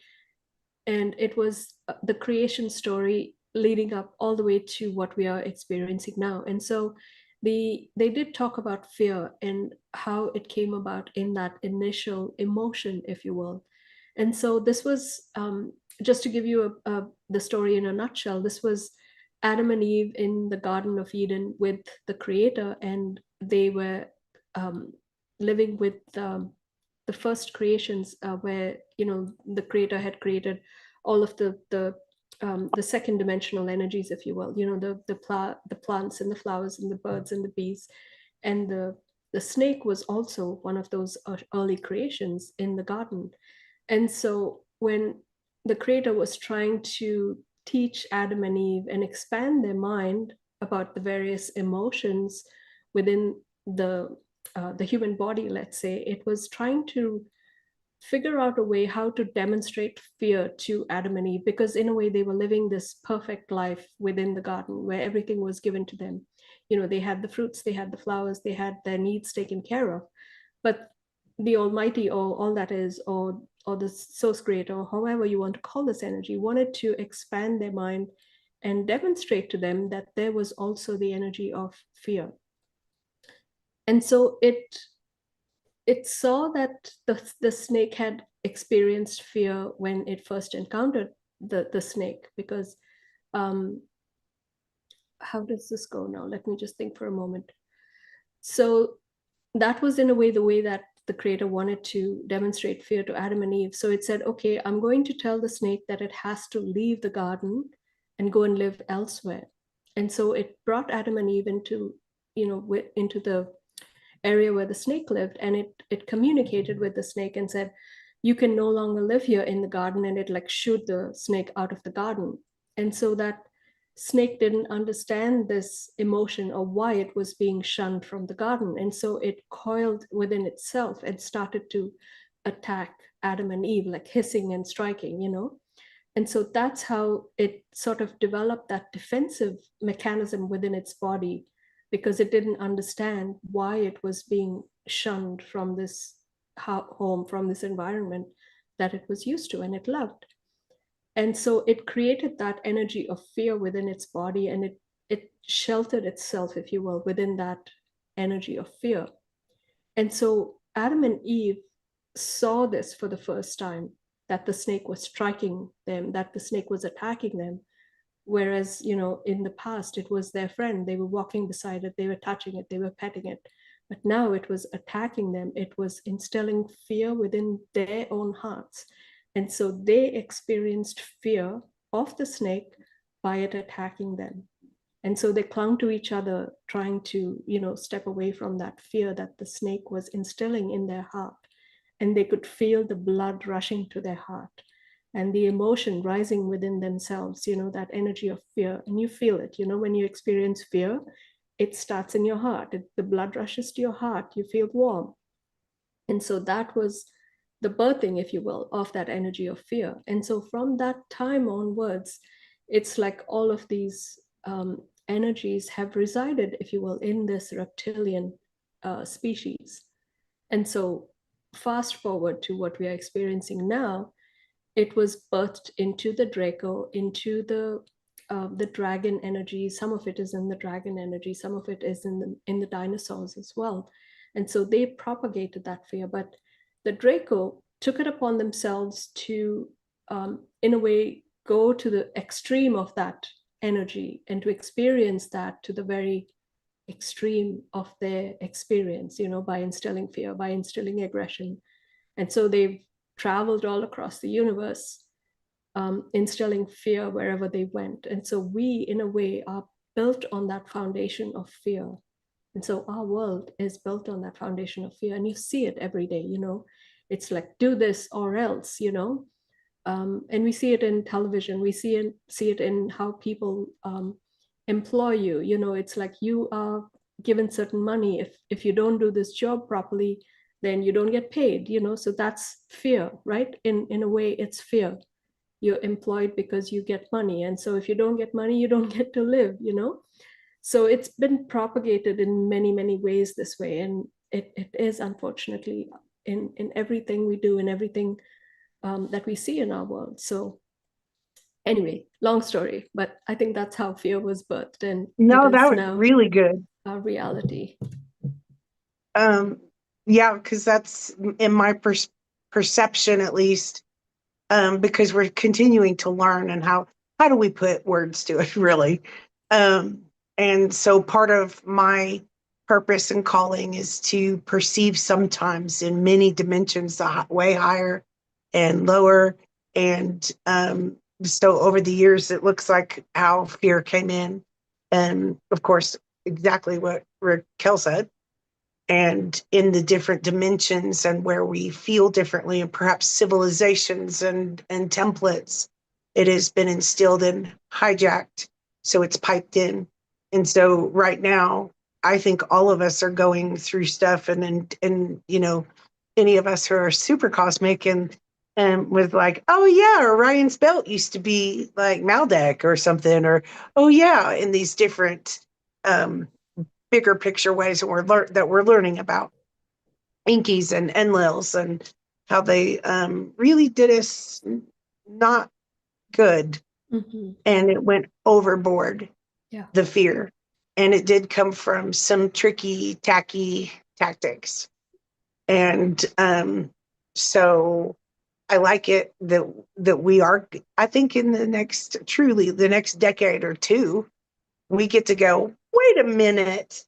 and it was the creation story leading up all the way to what we are experiencing now. And so they did talk about fear and how it came about in that initial emotion, if you will. And so this was, just to give you the story in a nutshell, this was Adam and Eve in the Garden of Eden with the Creator, and they were living with the first creations, where the Creator had created all of the second dimensional energies, if you will, the plants and the flowers and the birds and the bees, and the snake was also one of those early creations in the garden. And so when the Creator was trying to teach Adam and Eve and expand their mind about the various emotions within the human body, let's say, it was trying to figure out a way how to demonstrate fear to Adam and Eve, because in a way they were living this perfect life within the garden where everything was given to them. They had the fruits, they had the flowers, they had their needs taken care of. But the Almighty, or all that is, or the Source Creator, or however you want to call this energy, wanted to expand their mind and demonstrate to them that there was also the energy of fear. And so it saw that the snake had experienced fear when it first encountered the snake, because um, how does this go now? Let me just think for a moment. So that was in a way the way that the creator wanted to demonstrate fear to Adam and Eve. So it said, okay, I'm going to tell the snake that it has to leave the garden and go and live elsewhere. And so it brought Adam and Eve into, into the area where the snake lived, and it communicated with the snake and said, you can no longer live here in the garden, and it like shooed the snake out of the garden. And so that snake didn't understand this emotion or why it was being shunned from the garden, and so it coiled within itself and started to attack Adam and Eve, like hissing and striking. And so that's how it sort of developed that defensive mechanism within its body, because it didn't understand why it was being shunned from this home, from this environment that it was used to and it loved. And so it created that energy of fear within its body, and it sheltered itself, if you will, within that energy of fear. And so Adam and Eve saw this for the first time, that the snake was striking them, that the snake was attacking them. Whereas, in the past, it was their friend. They were walking beside it, they were touching it, they were petting it. But now it was attacking them. It was instilling fear within their own hearts. And so they experienced fear of the snake by it attacking them. And so they clung to each other, trying to, step away from that fear that the snake was instilling in their heart. And they could feel the blood rushing to their heart and the emotion rising within themselves, that energy of fear. And you feel it, when you experience fear, it starts in your heart. The blood rushes to your heart, you feel warm. And so that was the birthing, if you will, of that energy of fear. And so from that time onwards, it's like all of these energies have resided, if you will, in this reptilian species. And so fast forward to what we are experiencing now, it was birthed into the Draco, into the dragon energy. Some of it is in the dragon energy, some of it is in the dinosaurs as well. And so they propagated that fear. But the Draco took it upon themselves to, in a way, go to the extreme of that energy and to experience that to the very extreme of their experience, by instilling fear, by instilling aggression. And so they've traveled all across the universe, instilling fear wherever they went. And so we, in a way, are built on that foundation of fear. And so our world is built on that foundation of fear. And you see it every day, it's like, do this or else. And we see it in television. We see it in how people employ you. It's like you are given certain money. If you don't do this job properly, then you don't get paid. So that's fear, right? In a way, it's fear. You're employed because you get money, and so if you don't get money, you don't get to live. So it's been propagated in many, many ways this way, and it is unfortunately in everything we do, in everything that we see in our world. So anyway, long story, but I think that's how fear was birthed, and it No, is that was now really good. our reality. Yeah, because that's in my perception, at least, because we're continuing to learn, and how do we put words to it, really? And so part of my purpose and calling is to perceive sometimes in many dimensions, way higher and lower. And so over the years, it looks like how fear came in. And of course, exactly what Raquel said, and in the different dimensions and where we feel differently, and perhaps civilizations and templates, it has been instilled and hijacked, so it's piped in. And so right now, I think all of us are going through stuff, and any of us who are super cosmic and with like, oh yeah, Orion's belt used to be like Maldek or something, or oh yeah, in these different bigger picture ways that we're learning about Inkies and Enlils, and how they really did us not good, Mm-hmm. and it went overboard, Yeah. the fear, and it did come from some tricky, tacky tactics. And so I like it that we are, I think in truly the next decade or two, we get to go, wait a minute,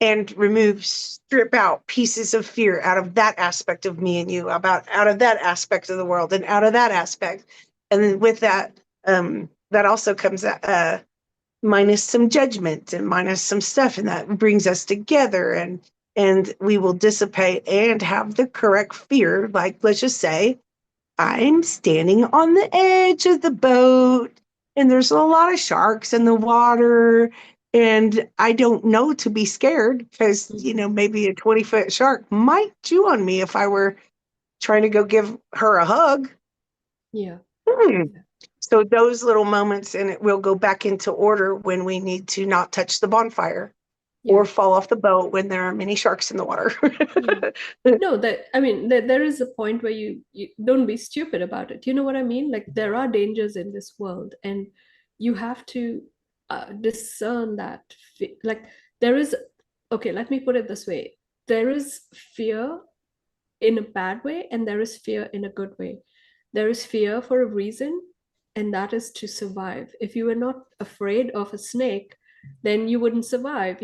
and strip out pieces of fear out of that aspect of me and you, about out of that aspect of the world and out of that aspect. And then with that, that also comes minus some judgment and minus some stuff, and that brings us together, and we will dissipate and have the correct fear. Like, let's just say I'm standing on the edge of the boat and there's a lot of sharks in the water, and I don't know to be scared because, maybe a 20-foot shark might chew on me if I were trying to go give her a hug. Yeah. Hmm. So those little moments, and it will go back into order when we need to not touch the bonfire or Yeah. fall off the boat when there are many sharks in the water. Yeah. No, that I mean, there is a point where you don't be stupid about it. You know what I mean? Like there are dangers in this world, and you have to discern that. Like there is, okay, let me put it this way: there is fear in a bad way, and there is fear in a good way. There is fear for a reason, and that is to survive. If you were not afraid of a snake, then you wouldn't survive.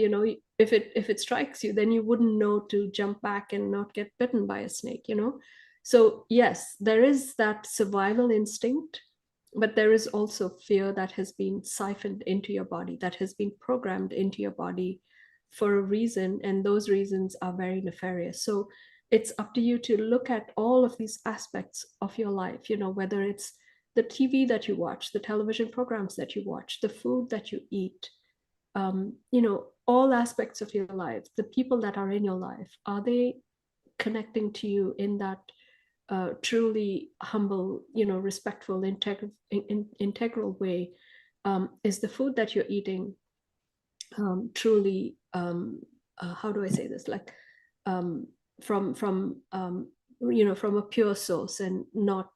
If it strikes you, then you wouldn't know to jump back and not get bitten by a snake. So yes, there is that survival instinct, but there is also fear that has been siphoned into your body, that has been programmed into your body for a reason, and those reasons are very nefarious. So it's up to you to look at all of these aspects of your life, whether it's the TV that you watch, the television programs that you watch, the food that you eat, all aspects of your life, the people that are in your life, are they connecting to you in that truly humble, respectful, integral way? Is the food that you're eating truly, how do I say this? Like um, from a pure source and not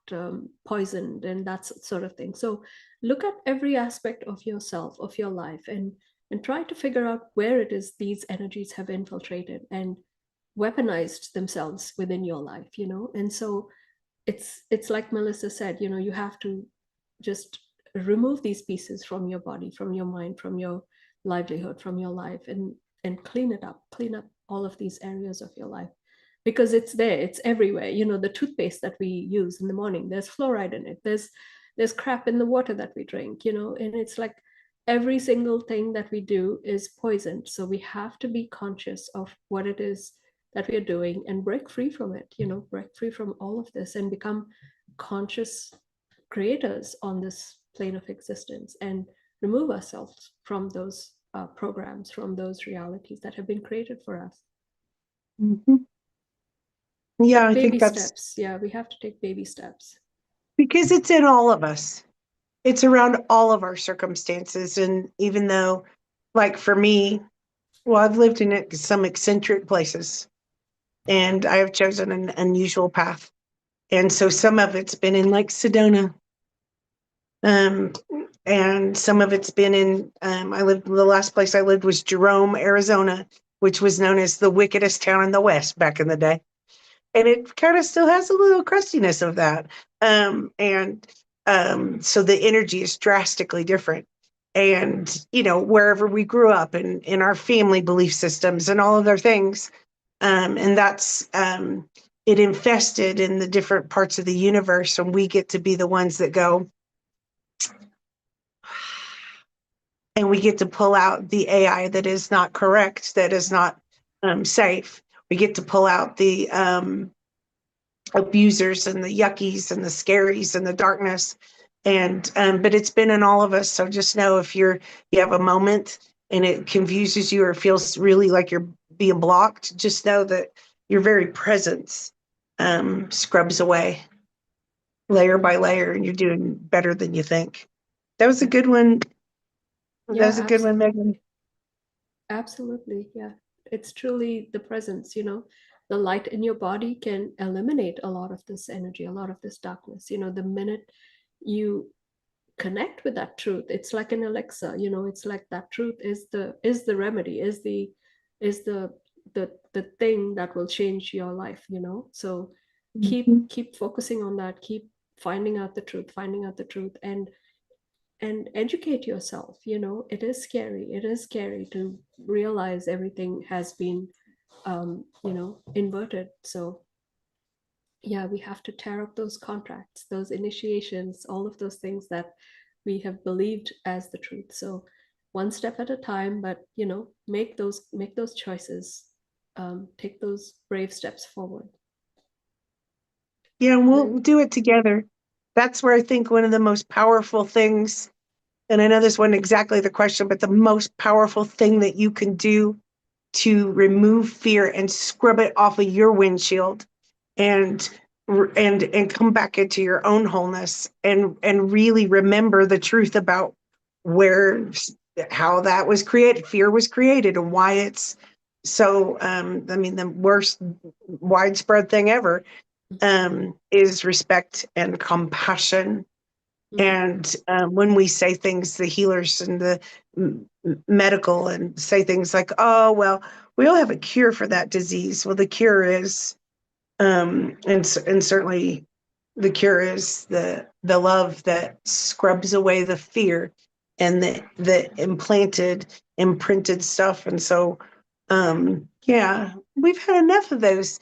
poisoned and that sort of thing. So look at every aspect of yourself, of your life, and try to figure out where it is these energies have infiltrated and weaponized themselves within your life. And so it's like Melissa said, you have to just remove these pieces from your body, from your mind, from your livelihood, from your life, and clean up all of these areas of your life, because it's there, it's everywhere. The toothpaste that we use in the morning, there's fluoride in it, there's crap in the water that we drink, and it's like every single thing that we do is poisoned. So we have to be conscious of what it is that we are doing and break free from it, break free from all of this and become conscious creators on this plane of existence, and remove ourselves from those programs, from those realities that have been created for us. Mhm. Yeah, But I think baby that's steps, yeah, we have to take baby steps. because it's in all of us. It's around all of our circumstances. And even though, like for me, well, I've lived in some eccentric places and I have chosen an unusual path. And so some of it's been in like Sedona. Um, and some of it's been in, the last place I lived was Jerome, Arizona, which was known as the wickedest town in the West back in the day. And it kind of still has a little crustiness of that. And so the energy is drastically different. And, wherever we grew up and in our family belief systems and all of their things, and that's it infested in the different parts of the universe. And we get to be the ones that go, and we get to pull out the AI that is not correct, that is not safe. We get to pull out the abusers and the yuckies and the scaries and the darkness. And but it's been in all of us. So just know if you have a moment and it confuses you or feels really like you're being blocked, just know that your very presence scrubs away layer by layer, and you're doing better than you think. That was a Yeah, good one. That yeah, was a good one, Megan. absolutely, yeah. It's truly the presence, the light in your body can eliminate a lot of this energy, a lot of this darkness. The minute you connect with that truth, it's like an elixir. It's like that truth is the remedy, is the thing that will change your life. So Mhm. keep focusing on that, keep finding out the truth, and educate yourself. It is scary, to realize everything has been inverted. So yeah, we have to tear up those contracts, those initiations, all of those things that we have believed as the truth. So one step at a time, but make those choices, take those brave steps forward. Yeah, we'll And do it together. That's where I think one of the most powerful things, and I know this wasn't exactly the question, but the most powerful thing that you can do to remove fear and scrub it off of your windshield and and come back into your own wholeness and really remember the truth about where how that was created, fear was created, and why it's so I mean the worst widespread thing ever is respect and compassion. mhm, And when we say things, the healers and the medical, and say things like, "Oh, well, we don't have a cure for that disease." Well, the cure is, and certainly the cure is the love that scrubs away the fear and the imprinted stuff. And so, yeah, we've had enough of those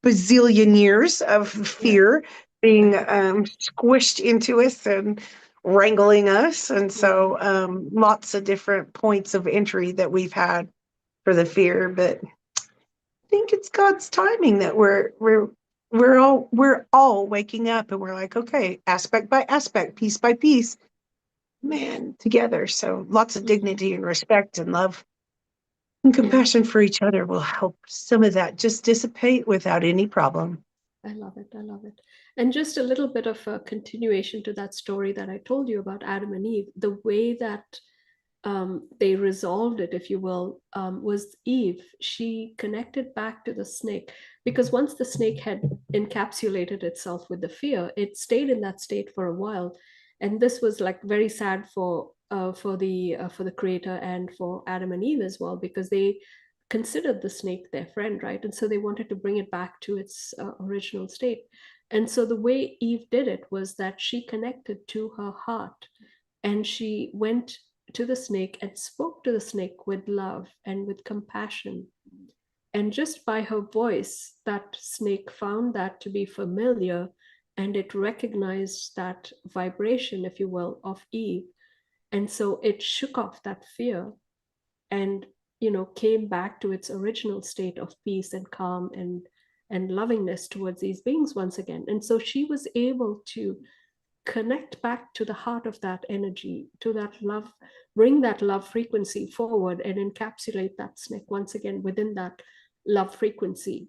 bazillion years of yeah, fear being squished into us and wrangling us. And yeah, so, lots of different points of entry that we've had for the fear. But I think it's God's timing that we're all waking up and we're like, okay, aspect by aspect, piece by piece, man, together. So lots of mhm. dignity and respect and love and Yeah, compassion for each other will help some of that just dissipate without any problem. I love it. I love it. And just a little bit of a continuation to that story that I told you about Adam and Eve, the way that they resolved it, if you will, was Eve. She connected back to the snake, because once the snake had encapsulated itself with the fear, it stayed in that state for a while, and this was like very sad for the creator and for Adam and Eve as well, because they considered the snake their friend, right? And so they wanted to bring it back to its original state. And so the way Eve did it was that she connected to her heart, and she went to the snake and spoke to the snake with love and with compassion. And just by her voice, that snake found that to be familiar, and it recognized that vibration, if you will, of Eve. And so it shook off that fear and came back to its original state of peace and calm and lovingness towards these beings once again. And so she was able to connect back to the heart of that energy, to that love, bring that love frequency forward and encapsulate that snake once again within that love frequency.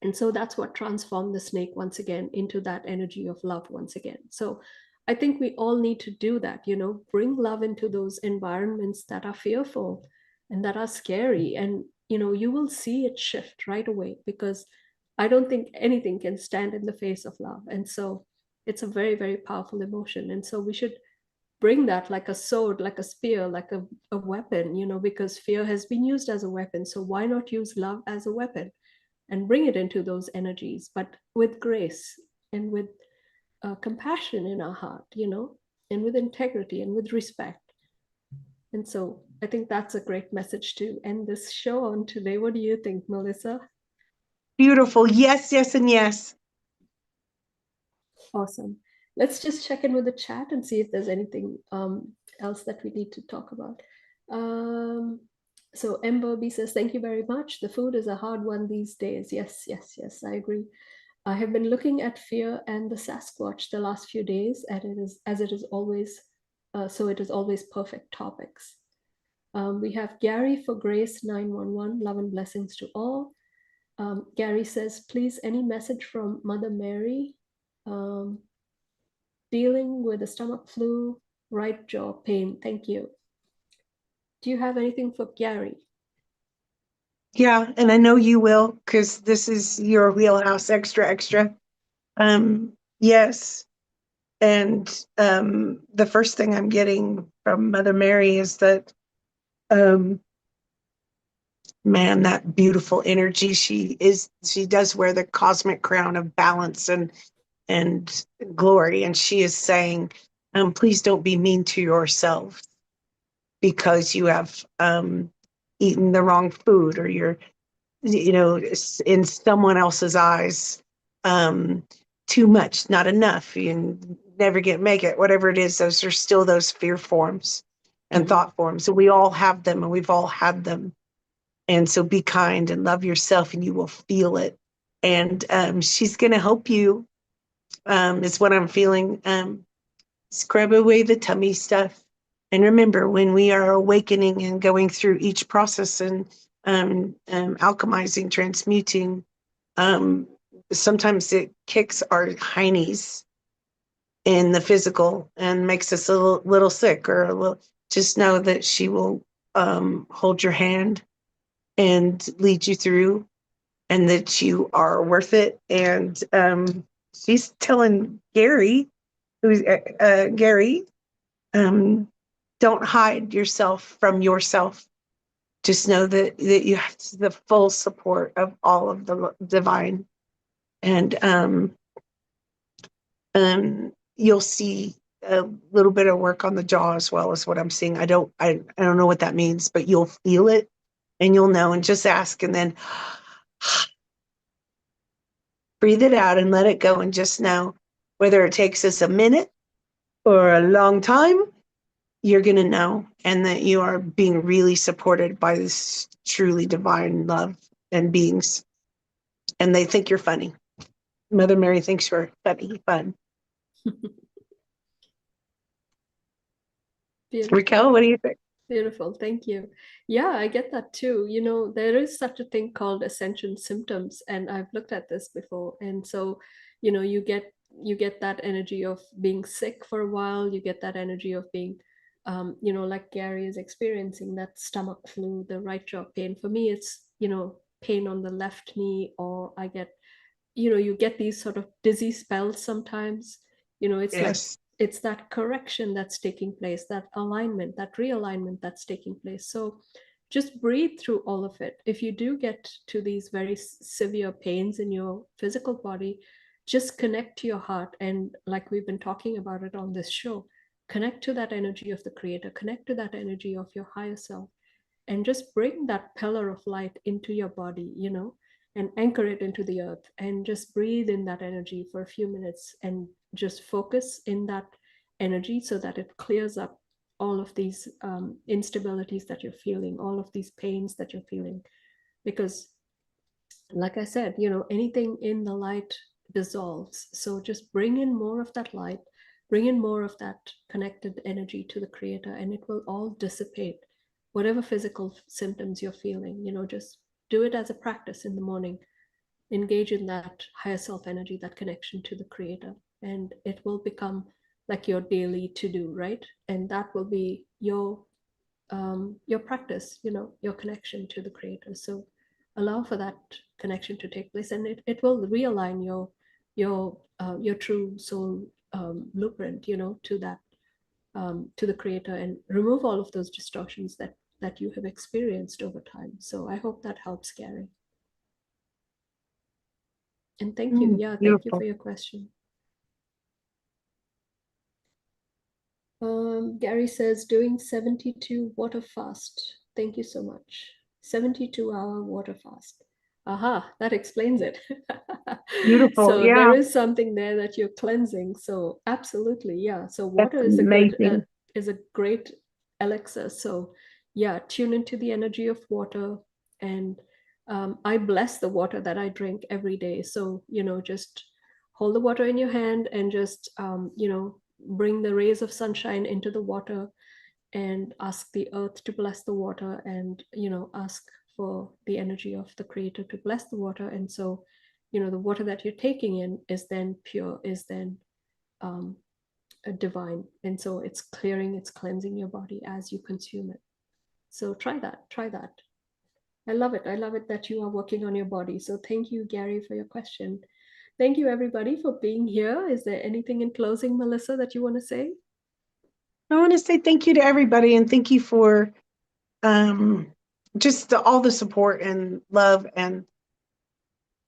And so that's what transformed the snake once again into that energy of love once again. So I think we all need to do that, bring love into those environments that are fearful and that are scary. And, you will see it shift right away, because I don't think anything can stand in the face of love. And so it's a very, very powerful emotion. And so we should bring that like a sword, like a spear, like a weapon, because fear has been used as a weapon. So why not use love as a weapon and bring it into those energies, but with grace and with compassion in our heart, and with integrity and with respect. And so I think that's a great message to end this show on today. What do you think, Melissa? Beautiful. Yes, yes, and yes. Awesome. Let's just check in with the chat and see if there's anything else that we need to talk about. Um, so Ember B says, thank you very much. The food is a hard one these days. Yes, yes, yes, I agree. I have been looking at fear and the Sasquatch the last few days, and it is always so it is always perfect topics. We have Gary for Grace 911, love and blessings to all. Gary says, please, any message from Mother Mary? Um, Dealing with the stomach flu, right jaw pain. Thank you. Do you have anything for Gary? Yeah, and I know you will, because this is your wheelhouse, extra, extra. Yes. And the first thing I'm getting from Mother Mary is that um, man, that beautiful energy. She does wear the cosmic crown of balance and glory. And she is saying, please don't be mean to yourself because you have eaten the wrong food, or you're, in someone else's eyes, um, too much, not enough, you never make it, whatever it is. Those are still those fear forms and Mhm. thought forms. So we all have them, and we've all had them. And so be kind and love yourself, and you will feel it. And she's going to help you, is what I'm feeling. Scrub away the tummy stuff. And remember, when we are awakening and going through each process and alchemizing, transmuting, um, sometimes it kicks our heinies in the physical and makes us a little sick or a little. Just know that she will hold your hand and lead you through, and that you are worth it. And she's telling Gary, who's Gary, um, don't hide yourself from yourself. Just know that you have the full support of all of the divine, and you'll see a little bit of work on the jaw as well, as what I'm seeing. I don't know what that means, but you'll feel it and you'll know. And just ask, and then breathe it out and let it go, and just know, whether it takes us a minute or a long time, you're going to know, and that you are being really supported by this truly divine love and beings. And they think you're funny. Mother Mary thinks you're funny, fun. Beautiful. Raquel, what do you think? Beautiful. Thank you. Yeah, I get that too. There is such a thing called ascension symptoms, and I've looked at this before. And so, you get that energy of being sick for a while, you get that energy of being like Gary is experiencing that stomach flu, the right jaw pain. For me, it's, pain on the left knee, or I get, you get these sort of dizzy spells sometimes. It's like Yes. it's that correction that's taking place, that alignment, that realignment that's taking place. So just breathe through all of it. If you do get to these very severe pains in your physical body, just connect to your heart. And like we've been talking about it on this show, connect to that energy of the creator, connect to that energy of your higher self, and just bring that pillar of light into your body, and anchor it into the earth, and just breathe in that energy for a few minutes, and just focus in that energy so that it clears up all of these instabilities that you're feeling, all of these pains that you're feeling. Because, like I said, anything in the light dissolves. So just bring in more of that light, bring in more of that connected energy to the creator, and it will all dissipate whatever physical symptoms you're feeling. Just do it as a practice in the morning. Engage in that higher self energy, that connection to the creator, and it will become like your daily to do, right? And that will be your practice, your connection to the creator. So allow for that connection to take place, and it will realign your true soul blueprint, to the creator, and remove all of those distortions that you have experienced over time. So I hope that helps, Gary. And thank you. Yeah, thank you for Beautiful. your question. Gary says, doing 72 water fast. Thank you so much. 72-hour water fast. Aha, that explains it. Beautiful. So there Yeah. is something there that you're cleansing. So absolutely, yeah. So That's water amazing. is a great elixir. So yeah, tune into the energy of water, and I bless the water that I drink every day. So just hold the water in your hand, and just bring the rays of sunshine into the water, and ask the earth to bless the water, and ask for the energy of the creator to bless the water. And so the water that you're taking in is then pure, is then um, divine, and so it's cleansing your body as you consume it. So try that. I love it that you are working on your body. So thank you, Gary, for your question. Thank you, everybody, for being here. Is there anything in closing, Melissa, that you want to say? I want to say thank you to everybody, and thank you for um, just all the support and love and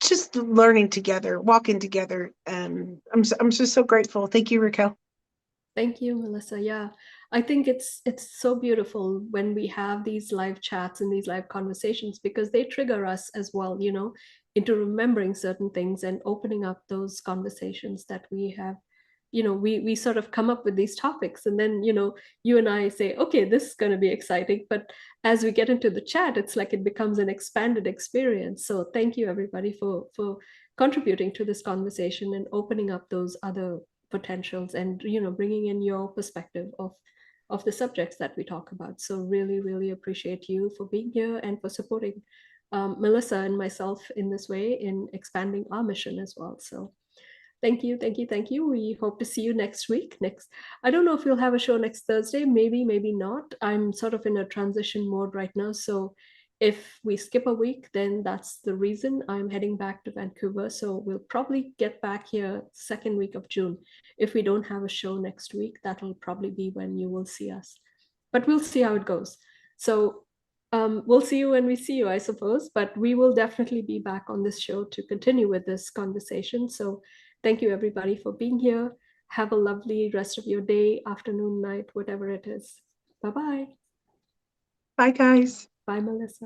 just learning together, walking together. And I'm just so grateful. Thank you, Raquel. Thank you, Melissa. Yeah, I think it's so beautiful when we have these live chats and these live conversations because they trigger us as well, into remembering certain things and opening up those conversations that we have. We sort of come up with these topics and then, you and I say, okay, this is going to be exciting. But as we get into the chat, it's like it becomes an expanded experience. So thank you everybody for contributing to this conversation and opening up those other potentials and bringing in your perspective of the subjects that we talk about. So really really appreciate you for being here and for supporting Melissa and myself in this way in expanding our mission as well. So thank you, thank you, thank you. We hope to see you next week. I don't know if we'll have a show next Thursday, maybe, maybe not. I'm sort of in a transition mode right now. So if we skip a week, then that's the reason. I'm heading back to Vancouver. So we'll probably get back here second week of June. If we don't have a show next week, that'll probably be when you will see us. But we'll see how it goes. So we'll see you when we see you, I suppose. But we will definitely be back on this show to continue with this conversation. So thank you, everybody, for being here. Have a lovely rest of your day, afternoon, night, whatever it is. Bye-bye. Bye, guys. Bye, Melissa.